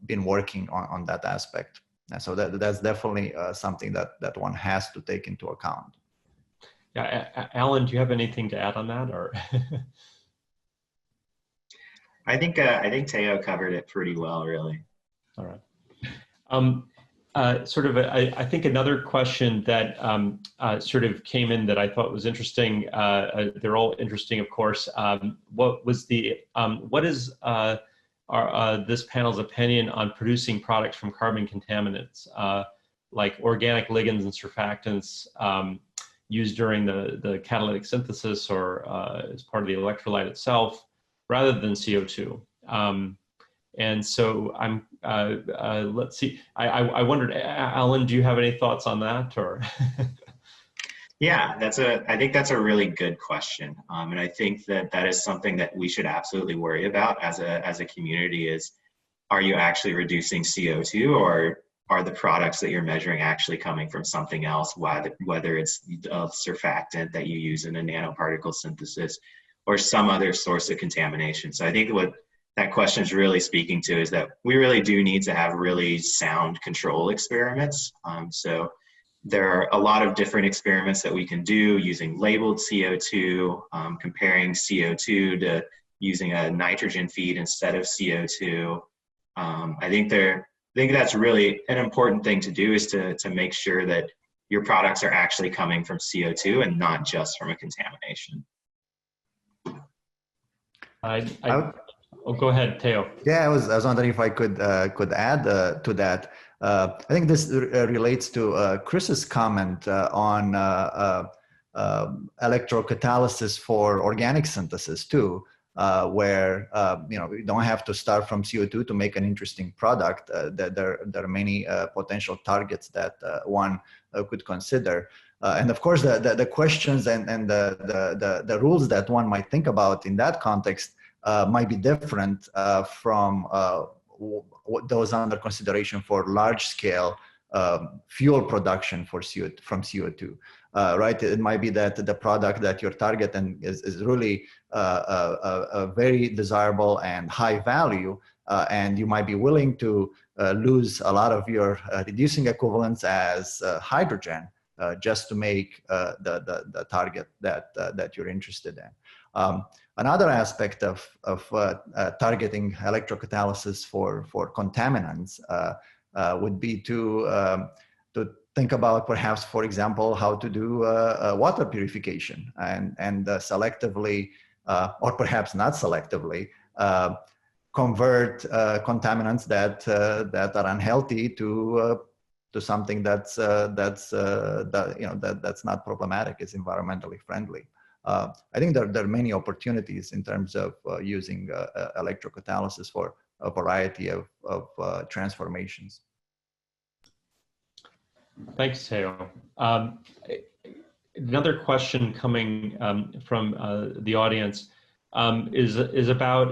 been working on that aspect. And so that's definitely something that one has to take into account. Yeah, Alan, do you have anything to add on that, or? I think Teo covered it pretty well, really. All right. I think another question that sort of came in that I thought was interesting. They're all interesting, of course. What is this panel's opinion on producing products from carbon contaminants, like organic ligands and surfactants used during the catalytic synthesis or as part of the electrolyte itself, rather than CO2? And so let's see, I wondered, Alan, do you have any thoughts on that, or? Yeah, I think that's a really good question. And I think that is something that we should absolutely worry about as a community is, are you actually reducing CO2, or are the products that you're measuring actually coming from something else, whether it's a surfactant that you use in a nanoparticle synthesis or some other source of contamination? So I think what that question is really speaking to is that we really do need to have really sound control experiments. So there are a lot of different experiments that we can do using labeled CO2, comparing CO2 to using a nitrogen feed instead of CO2. I think that's really an important thing to do, is to make sure that your products are actually coming from CO2 and not just from a contamination. Oh, go ahead, Teo. Yeah, I was wondering if I could add to that. I think this relates to Chris's comment on electrocatalysis for organic synthesis too, where we don't have to start from CO2 to make an interesting product. There are many potential targets that one could consider. And of course, the questions and the rules that one might think about in that context might be different from those under consideration for large-scale fuel production from CO2. Right? It might be that the product that you're targeting is really a very desirable and high value, and you might be willing to lose a lot of your reducing equivalents as hydrogen just to make the target that you're interested in. Another aspect of targeting electrocatalysis for contaminants would be to think about perhaps, for example, how to do water purification and selectively, or perhaps not selectively, convert contaminants that are unhealthy to something that's not problematic, is environmentally friendly. I think there are many opportunities in terms of using electrocatalysis for a variety of transformations. Thanks, Teo. Another question coming from the audience is about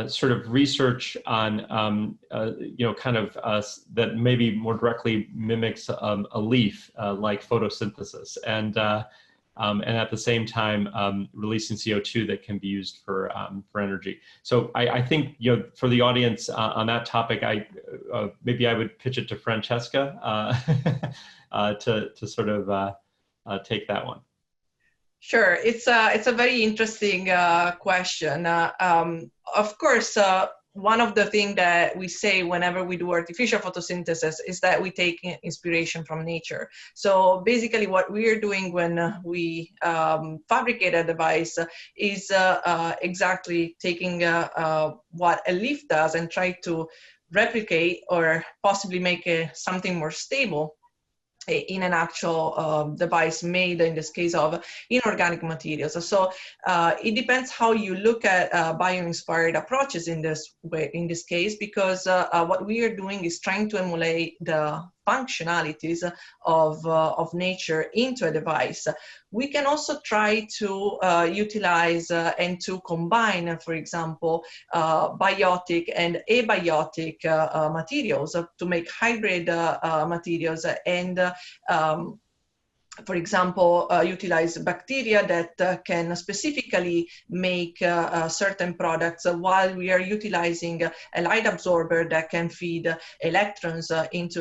sort of research on that maybe more directly mimics a leaf, like photosynthesis, and at the same time releasing CO2 that can be used for energy. So I think for the audience on that topic, maybe I would pitch it to Francesca to sort of take that one. Sure, it's a very interesting question. Of course, one of the things that we say whenever we do artificial photosynthesis is that we take inspiration from nature. So basically what we are doing when we fabricate a device is exactly taking what a leaf does and try to replicate or possibly make something more stable in an actual device made, in this case, of inorganic materials. So it depends how you look at bio-inspired approaches in this way, in this case, because what we are doing is trying to emulate the functionalities of nature into a device. We can also try to utilize and to combine, for example, biotic and abiotic materials to make hybrid materials and for example, utilize bacteria that can specifically make certain products while we are utilizing a light absorber that can feed electrons into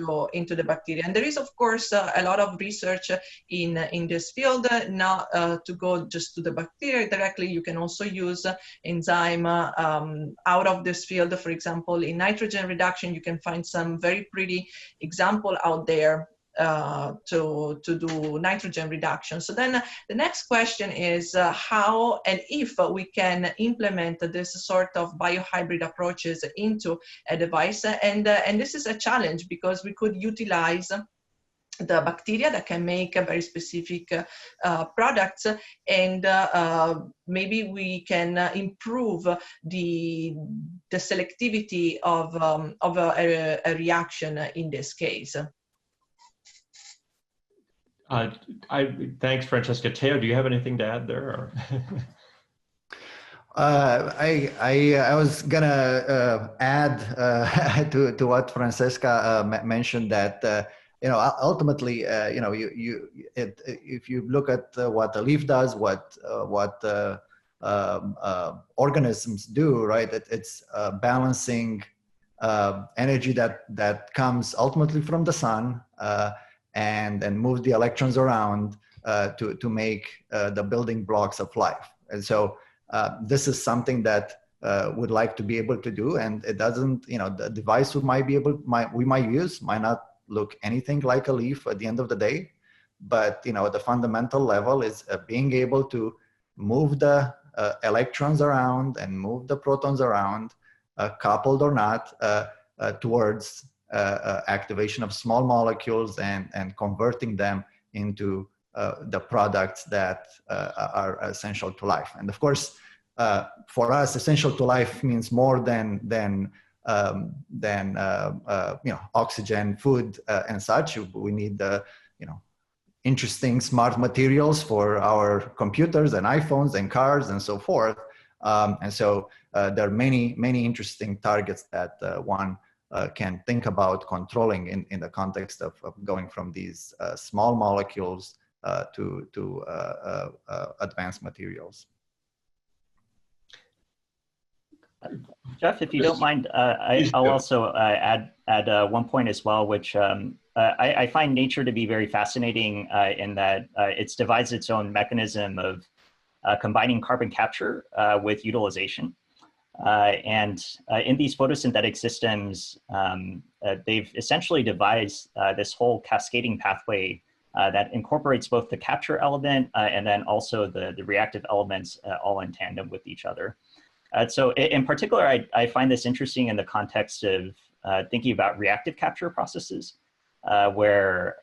the bacteria. And there is, of course, a lot of research in this field, not to go just to the bacteria directly. You can also use enzyme out of this field. For example, in nitrogen reduction, you can find some very pretty example out there to do nitrogen reduction. So then the next question is how and if we can implement this sort of biohybrid approaches into a device. And this is a challenge because we could utilize the bacteria that can make a very specific products, and maybe we can improve the selectivity of a reaction in this case. Thanks, Francesca. Teo, do you have anything to add there? Or? I was gonna add to what Francesca mentioned, that you know, ultimately, you know, if you look at what the leaf does, what organisms do, right? It's balancing energy that comes ultimately from the sun. And move the electrons around to make the building blocks of life. And so this is something that would like to be able to do, and it doesn't, you know, the device we might use might not look anything like a leaf at the end of the day, but you know, the fundamental level is being able to move the electrons around and move the protons around, coupled or not, towards activation of small molecules and converting them into the products that are essential to life. And of course, for us, essential to life means more than you know, oxygen, food, and such. We need you know, interesting smart materials for our computers and iPhones and cars and so forth. And so there are many interesting targets that one can think about controlling in the context of going from these small molecules to advanced materials. Jeff, if you don't mind, I'll also add one point as well, which I find nature to be very fascinating in that it's devised its own mechanism of combining carbon capture with utilization. And in these photosynthetic systems, they've essentially devised this whole cascading pathway that incorporates both the capture element and then also the reactive elements all in tandem with each other. So in particular, I find this interesting in the context of thinking about reactive capture processes, where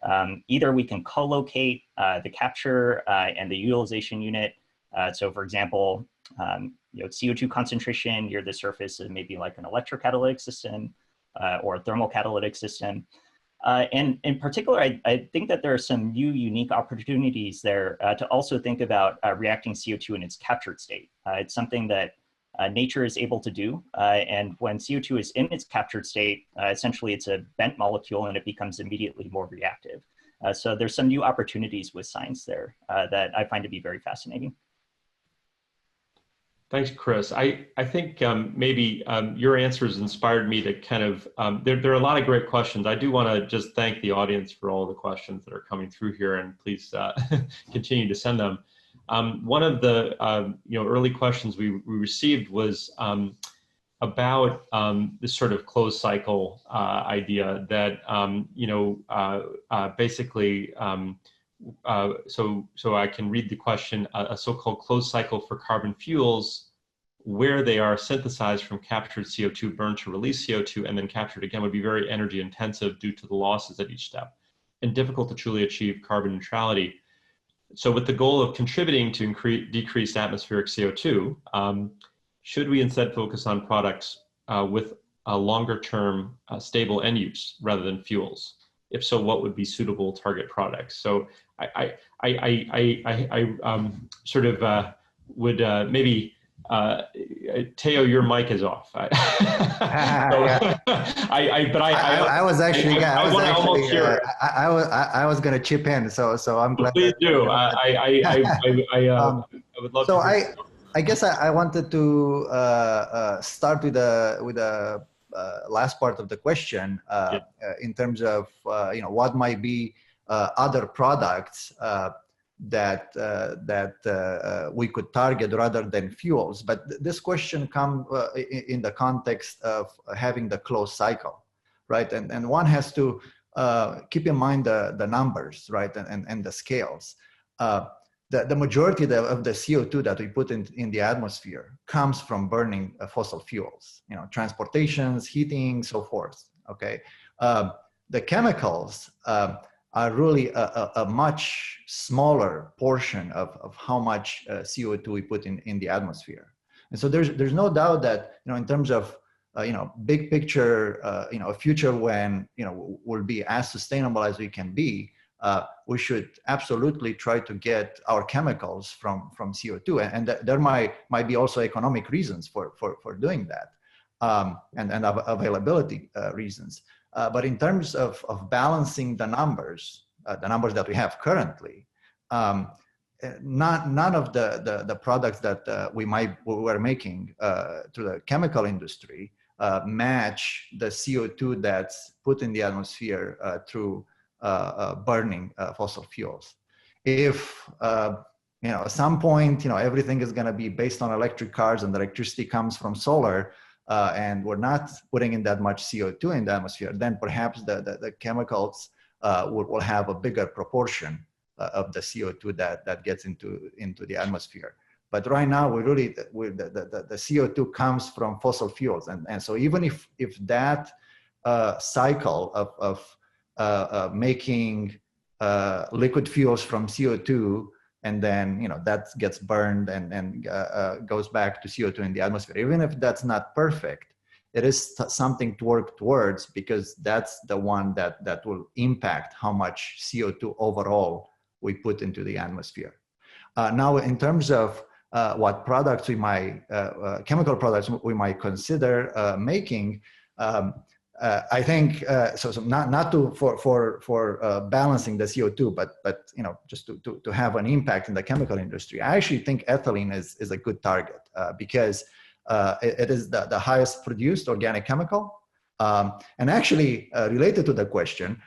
either we can co-locate the capture and the utilization unit. So for example, you know, CO2 concentration near the surface of maybe like an electrocatalytic system or a thermocatalytic system. And in particular, I think that there are some new unique opportunities there to also think about reacting CO2 in its captured state. It's something that nature is able to do. And when CO2 is in its captured state, essentially it's a bent molecule and it becomes immediately more reactive. So there's some new opportunities with science there that I find to be very fascinating. Thanks, Chris. I think maybe your answers inspired me to kind of, there are a lot of great questions. I do want to just thank the audience for all the questions that are coming through here, and please continue to send them. One of the you know, early questions we received was about this sort of closed cycle idea that, basically, so I can read the question, a so-called closed cycle for carbon fuels where they are synthesized from captured CO2, burned to release CO2, and then captured again would be very energy intensive due to the losses at each step and difficult to truly achieve carbon neutrality. So with the goal of contributing to decreased atmospheric CO2, should we instead focus on products with a longer term stable end use rather than fuels? If so, what would be suitable target products? So I sort of would maybe, Teo, your mic is off. I was going to chip in, so I'm glad. Please do. I would love so to. I guess I wanted to start with the last part of the question in terms of what might be other products that we could target rather than fuels. But this question comes in the context of having the closed cycle, right? And one has to keep in mind the numbers, right? And the scales. The majority of the CO2 that we put in the atmosphere comes from burning fossil fuels, transportations, heating, so forth, okay? The chemicals are really a much smaller portion of how much CO2 we put in the atmosphere. And so there's no doubt that, in terms of, big picture, a future when, we'll be as sustainable as we can be, we should absolutely try to get our chemicals from CO2. And there might be also economic reasons for doing that, and availability reasons. But in terms of balancing the numbers that we have currently, none of the products that we're making to the chemical industry match the CO2 that's put in the atmosphere through burning fossil fuels. If at some point everything is going to be based on electric cars and the electricity comes from solar, and we're not putting in that much CO2 in the atmosphere, then perhaps the chemicals will have a bigger proportion of the CO2 that gets into the atmosphere. But right now, the CO2 comes from fossil fuels, and so even if that cycle of making liquid fuels from CO2, and then that gets burned and goes back to CO2 in the atmosphere. Even if that's not perfect, it is something to work towards, because that's the one that will impact how much CO2 overall we put into the atmosphere. Now, in terms of what products chemical products we might consider making, I think so not for balancing the CO2, but just to have an impact in the chemical industry. I actually think ethylene is a good target because it is the highest produced organic chemical, and actually related to the question,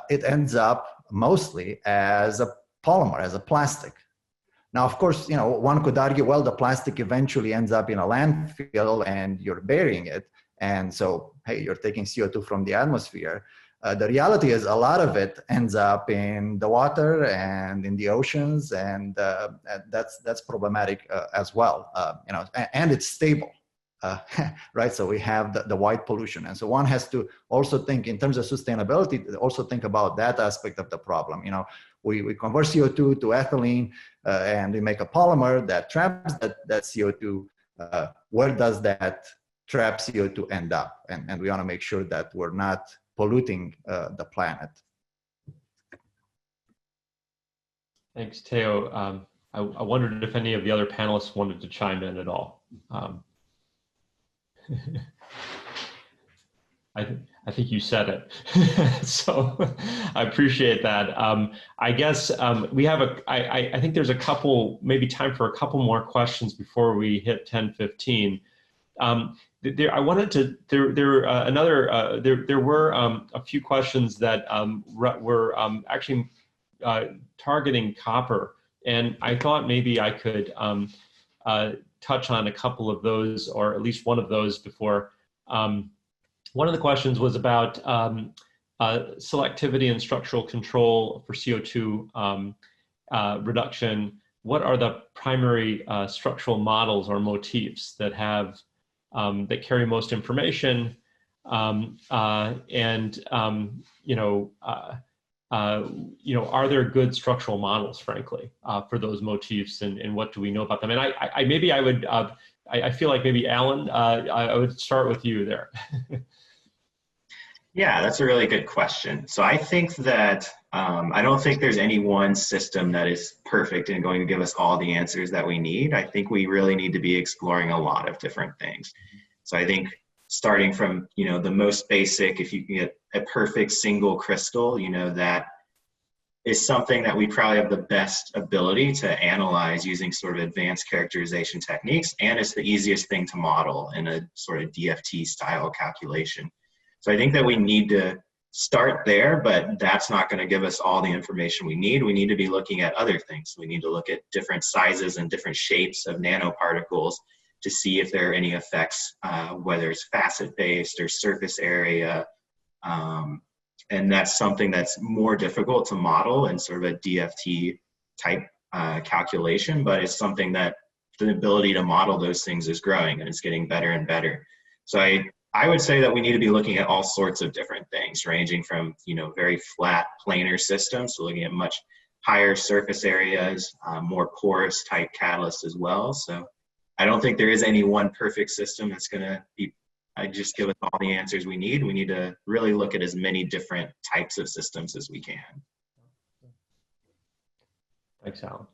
it ends up mostly as a polymer, as a plastic. Now, of course, one could argue, well, the plastic eventually ends up in a landfill and you're burying it. And so, hey, you're taking CO2 from the atmosphere. The reality is a lot of it ends up in the water and in the oceans, and that's problematic as well. And it's stable, right? So we have the white pollution, and so one has to also think in terms of sustainability. Also think about that aspect of the problem. We convert CO2 to ethylene, and we make a polymer that traps that CO2. Where does that trap CO2 end up? And we want to make sure that we're not polluting the planet. Thanks, Teo. I wondered if any of the other panelists wanted to chime in at all. I think you said it, so I appreciate that. I guess we have I think there's a couple, maybe time for a couple more questions before we hit 10:15. There were a few questions that were actually targeting copper, and I thought maybe I could touch on a couple of those, or at least one of those before. One of the questions was about selectivity and structural control for CO2 reduction. What are the primary structural models or motifs that have that carry most information? Are there good structural models, frankly, for those motifs, and what do we know about them? And I feel like maybe Alan, I would start with you there. Yeah, that's a really good question. So I think that I don't think there's any one system that is perfect and going to give us all the answers that we need. I think we really need to be exploring a lot of different things. So I think starting from, the most basic, if you can get a perfect single crystal, that is something that we probably have the best ability to analyze using sort of advanced characterization techniques, and it's the easiest thing to model in a sort of DFT style calculation. So I think that we need to start there, but that's not going to give us all the information we need. We need to be looking at other things. We need to look at different sizes and different shapes of nanoparticles to see if there are any effects, whether it's facet-based or surface area. And that's something that's more difficult to model in sort of a DFT type calculation, but it's something that the ability to model those things is growing, and it's getting better and better. So I would say that we need to be looking at all sorts of different things, ranging from, very flat planar systems, so looking at much higher surface areas, more porous type catalysts as well. So I don't think there is any one perfect system that's going to be just give us all the answers we need. We need to really look at as many different types of systems as we can. Thanks, Alan.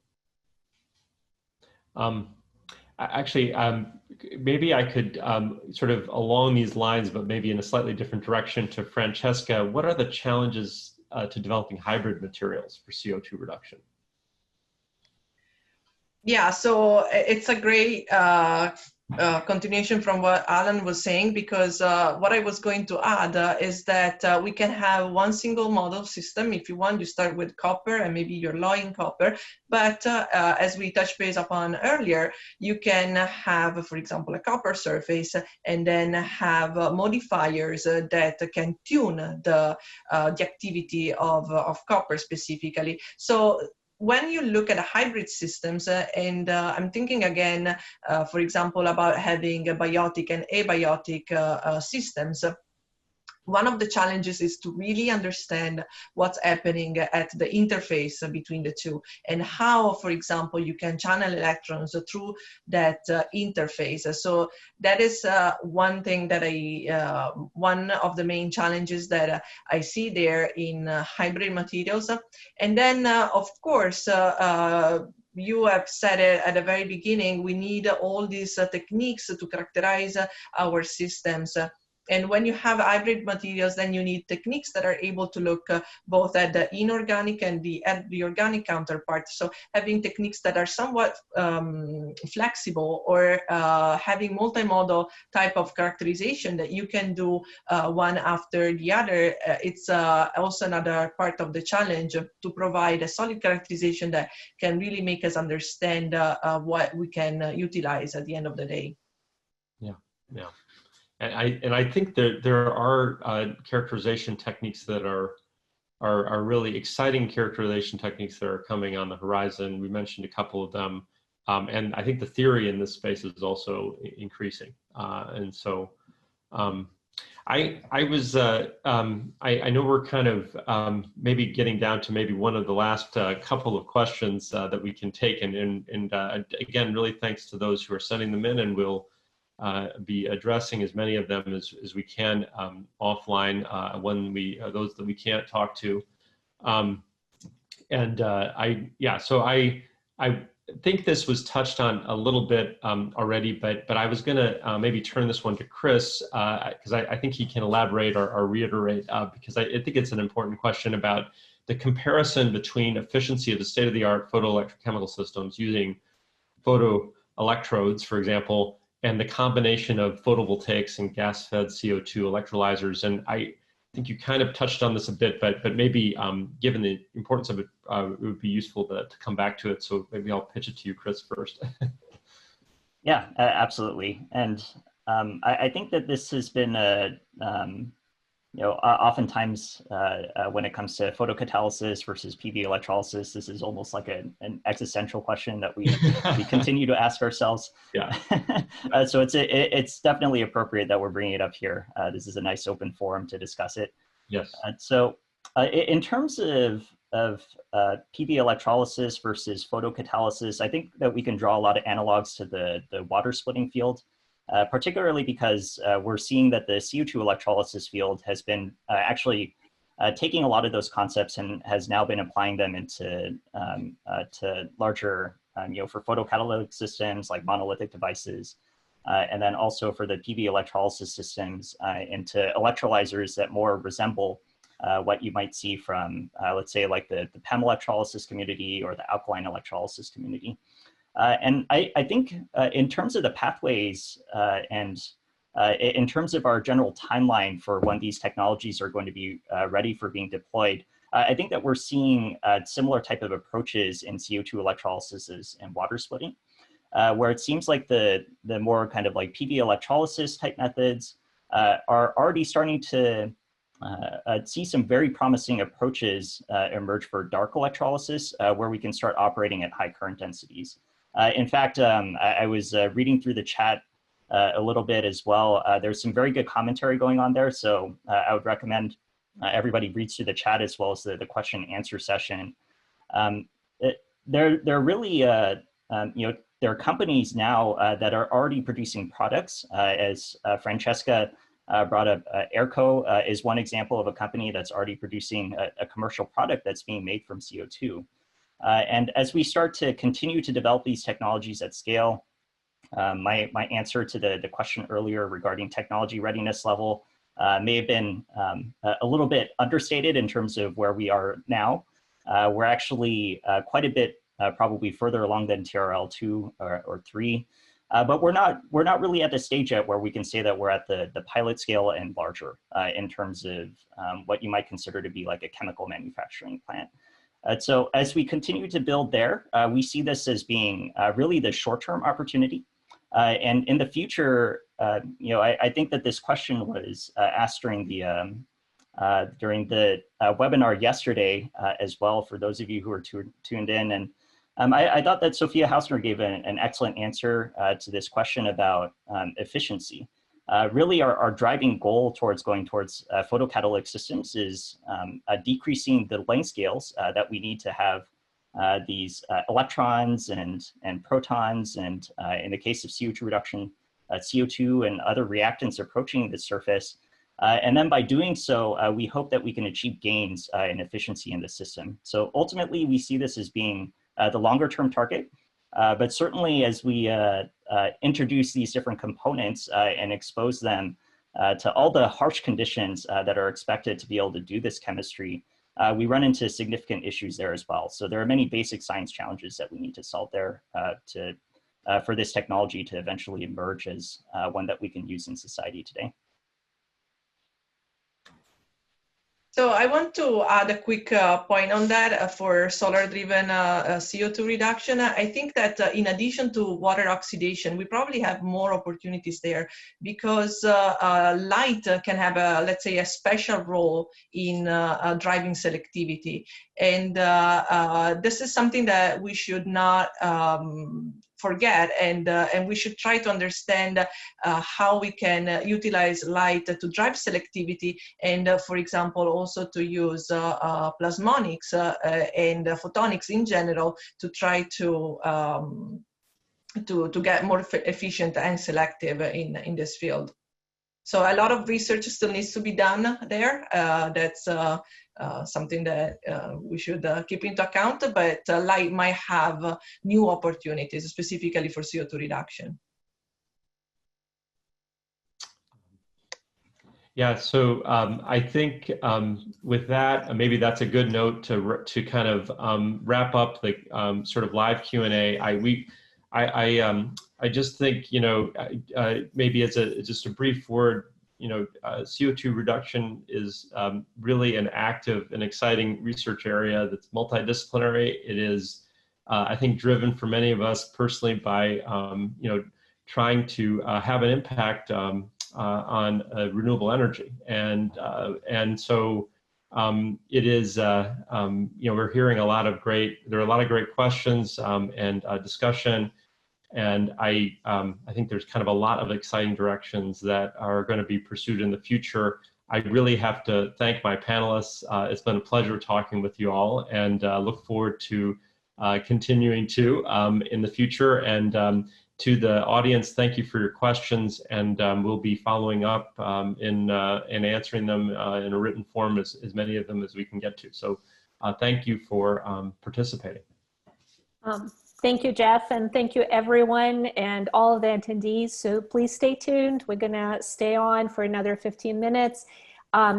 Actually, maybe I could sort of along these lines, but maybe in a slightly different direction, to Francesca. What are the challenges to developing hybrid materials for CO2 reduction? Yeah, so it's a great continuation from what Alan was saying, because what I was going to add is that we can have one single model system. If you want, you start with copper and maybe you're low in copper. But as we touched base upon earlier, you can have, for example, a copper surface and then have modifiers that can tune the activity of copper specifically. So when you look at hybrid systems, and I'm thinking again, for example, about having biotic and abiotic systems, one of the challenges is to really understand what's happening at the interface between the two, and how, for example, you can channel electrons through that interface. So that is one thing that one of the main challenges that I see there in hybrid materials. And then, of course, you have said it at the very beginning, we need all these techniques to characterize our systems. And when you have hybrid materials, then you need techniques that are able to look both at the inorganic and the organic counterpart. So having techniques that are somewhat flexible, or having multimodal type of characterization that you can do one after the other, it's also another part of the challenge to provide a solid characterization that can really make us understand what we can utilize at the end of the day. Yeah, yeah. And I think there are characterization techniques that are really exciting characterization techniques that are coming on the horizon. We mentioned a couple of them, and I think the theory in this space is also increasing. And so I know we're kind of maybe getting down to maybe one of the last couple of questions that we can take, and again, really thanks to those who are sending them in, and we'll be addressing as many of them as we can offline when those that we can't talk to. So I think this was touched on a little bit already, but I was gonna maybe turn this one to Chris, because I think he can elaborate or reiterate, because I think it's an important question about the comparison between efficiency of the state-of-the-art photoelectrochemical systems using photoelectrodes, for example, and the combination of photovoltaics and gas-fed CO2 electrolyzers. And I think you kind of touched on this a bit, but maybe given the importance of it, it would be useful to come back to it. So maybe I'll pitch it to you, Chris, first. Yeah, absolutely. And I think that this has been oftentimes when it comes to photocatalysis versus PV electrolysis, this is almost like an existential question that we continue to ask ourselves. Yeah. So it's definitely appropriate that we're bringing it up here. This is a nice open forum to discuss it. Yes. In terms of PV electrolysis versus photocatalysis, I think that we can draw a lot of analogs to the water splitting field. Particularly because we're seeing that the CO2 electrolysis field has been actually taking a lot of those concepts and has now been applying them into to larger, for photocatalytic systems like monolithic devices, and then also for the PV electrolysis systems into electrolyzers that more resemble what you might see from, let's say, like the PEM electrolysis community or the alkaline electrolysis community. And I think in terms of the pathways and in terms of our general timeline for when these technologies are going to be ready for being deployed, I think that we're seeing similar type of approaches in CO2 electrolysis and water splitting, where it seems like the more kind of like PV electrolysis type methods are already starting to see some very promising approaches emerge for dark electrolysis, where we can start operating at high current densities. In fact, I was reading through the chat a little bit as well. There's some very good commentary going on there, so I would recommend everybody reads through the chat as well as the question and answer session. They're really, there are companies now that are already producing products. As Francesca brought up, Airco is one example of a company that's already producing a commercial product that's being made from CO2. And as we start to continue to develop these technologies at scale, my answer to the question earlier regarding technology readiness level may have been a little bit understated in terms of where we are now. We're actually quite a bit probably further along than TRL 2 or 3, but we're not really at the stage yet where we can say that we're at the pilot scale and larger in terms of what you might consider to be like a chemical manufacturing plant. So as we continue to build there, we see this as being really the short-term opportunity. And in the future, I think that this question was asked during the webinar yesterday as well, for those of you who are tuned in. And I thought that Sophia Hausner gave an excellent answer to this question about efficiency. Really, our driving goal towards going towards photocatalytic systems is decreasing the length scales that we need to have these electrons and protons, and in the case of CO2 reduction, CO2 and other reactants approaching the surface. And then by doing so, we hope that we can achieve gains in efficiency in the system. So ultimately, we see this as being the longer term target. But certainly as we introduce these different components and expose them to all the harsh conditions that are expected to be able to do this chemistry, we run into significant issues there as well. So there are many basic science challenges that we need to solve there for this technology to eventually emerge as one that we can use in society today. So I want to add a quick point on that for solar-driven CO2 reduction. I think that in addition to water oxidation, we probably have more opportunities there, because light can have, let's say, a special role in driving selectivity. And this is something that we should not forget, and we should try to understand how we can utilize light to drive selectivity, and for example also to use plasmonics and photonics in general to try to get more efficient and selective in this field. So a lot of research still needs to be done there. That's something that we should keep into account, but light might have new opportunities specifically for CO2 reduction. Yeah, so I think with that, maybe that's a good note to kind of wrap up the sort of live Q&A. I just think, maybe as just a brief word, CO2 reduction is really an active and exciting research area that's multidisciplinary. It is, I think, driven for many of us personally by, trying to have an impact on renewable energy. And so it is, we're hearing there are a lot of great questions and discussion. And I think there's kind of a lot of exciting directions that are going to be pursued in the future. I really have to thank my panelists. It's been a pleasure talking with you all, and look forward to continuing to in the future. And to the audience, thank you for your questions, and we'll be following up in answering them in a written form, as many of them as we can get to. So thank you for participating. Thank you, Jeff, and thank you everyone and all of the attendees. So please stay tuned. We're gonna stay on for another 15 minutes.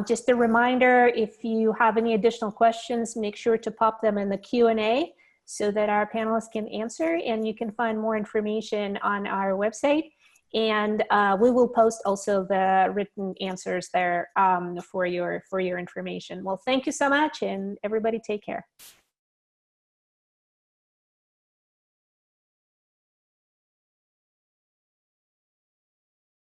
Just a reminder, if you have any additional questions, make sure to pop them in the Q&A so that our panelists can answer, and you can find more information on our website. And we will post also the written answers there for your information. Well, thank you so much, and everybody take care.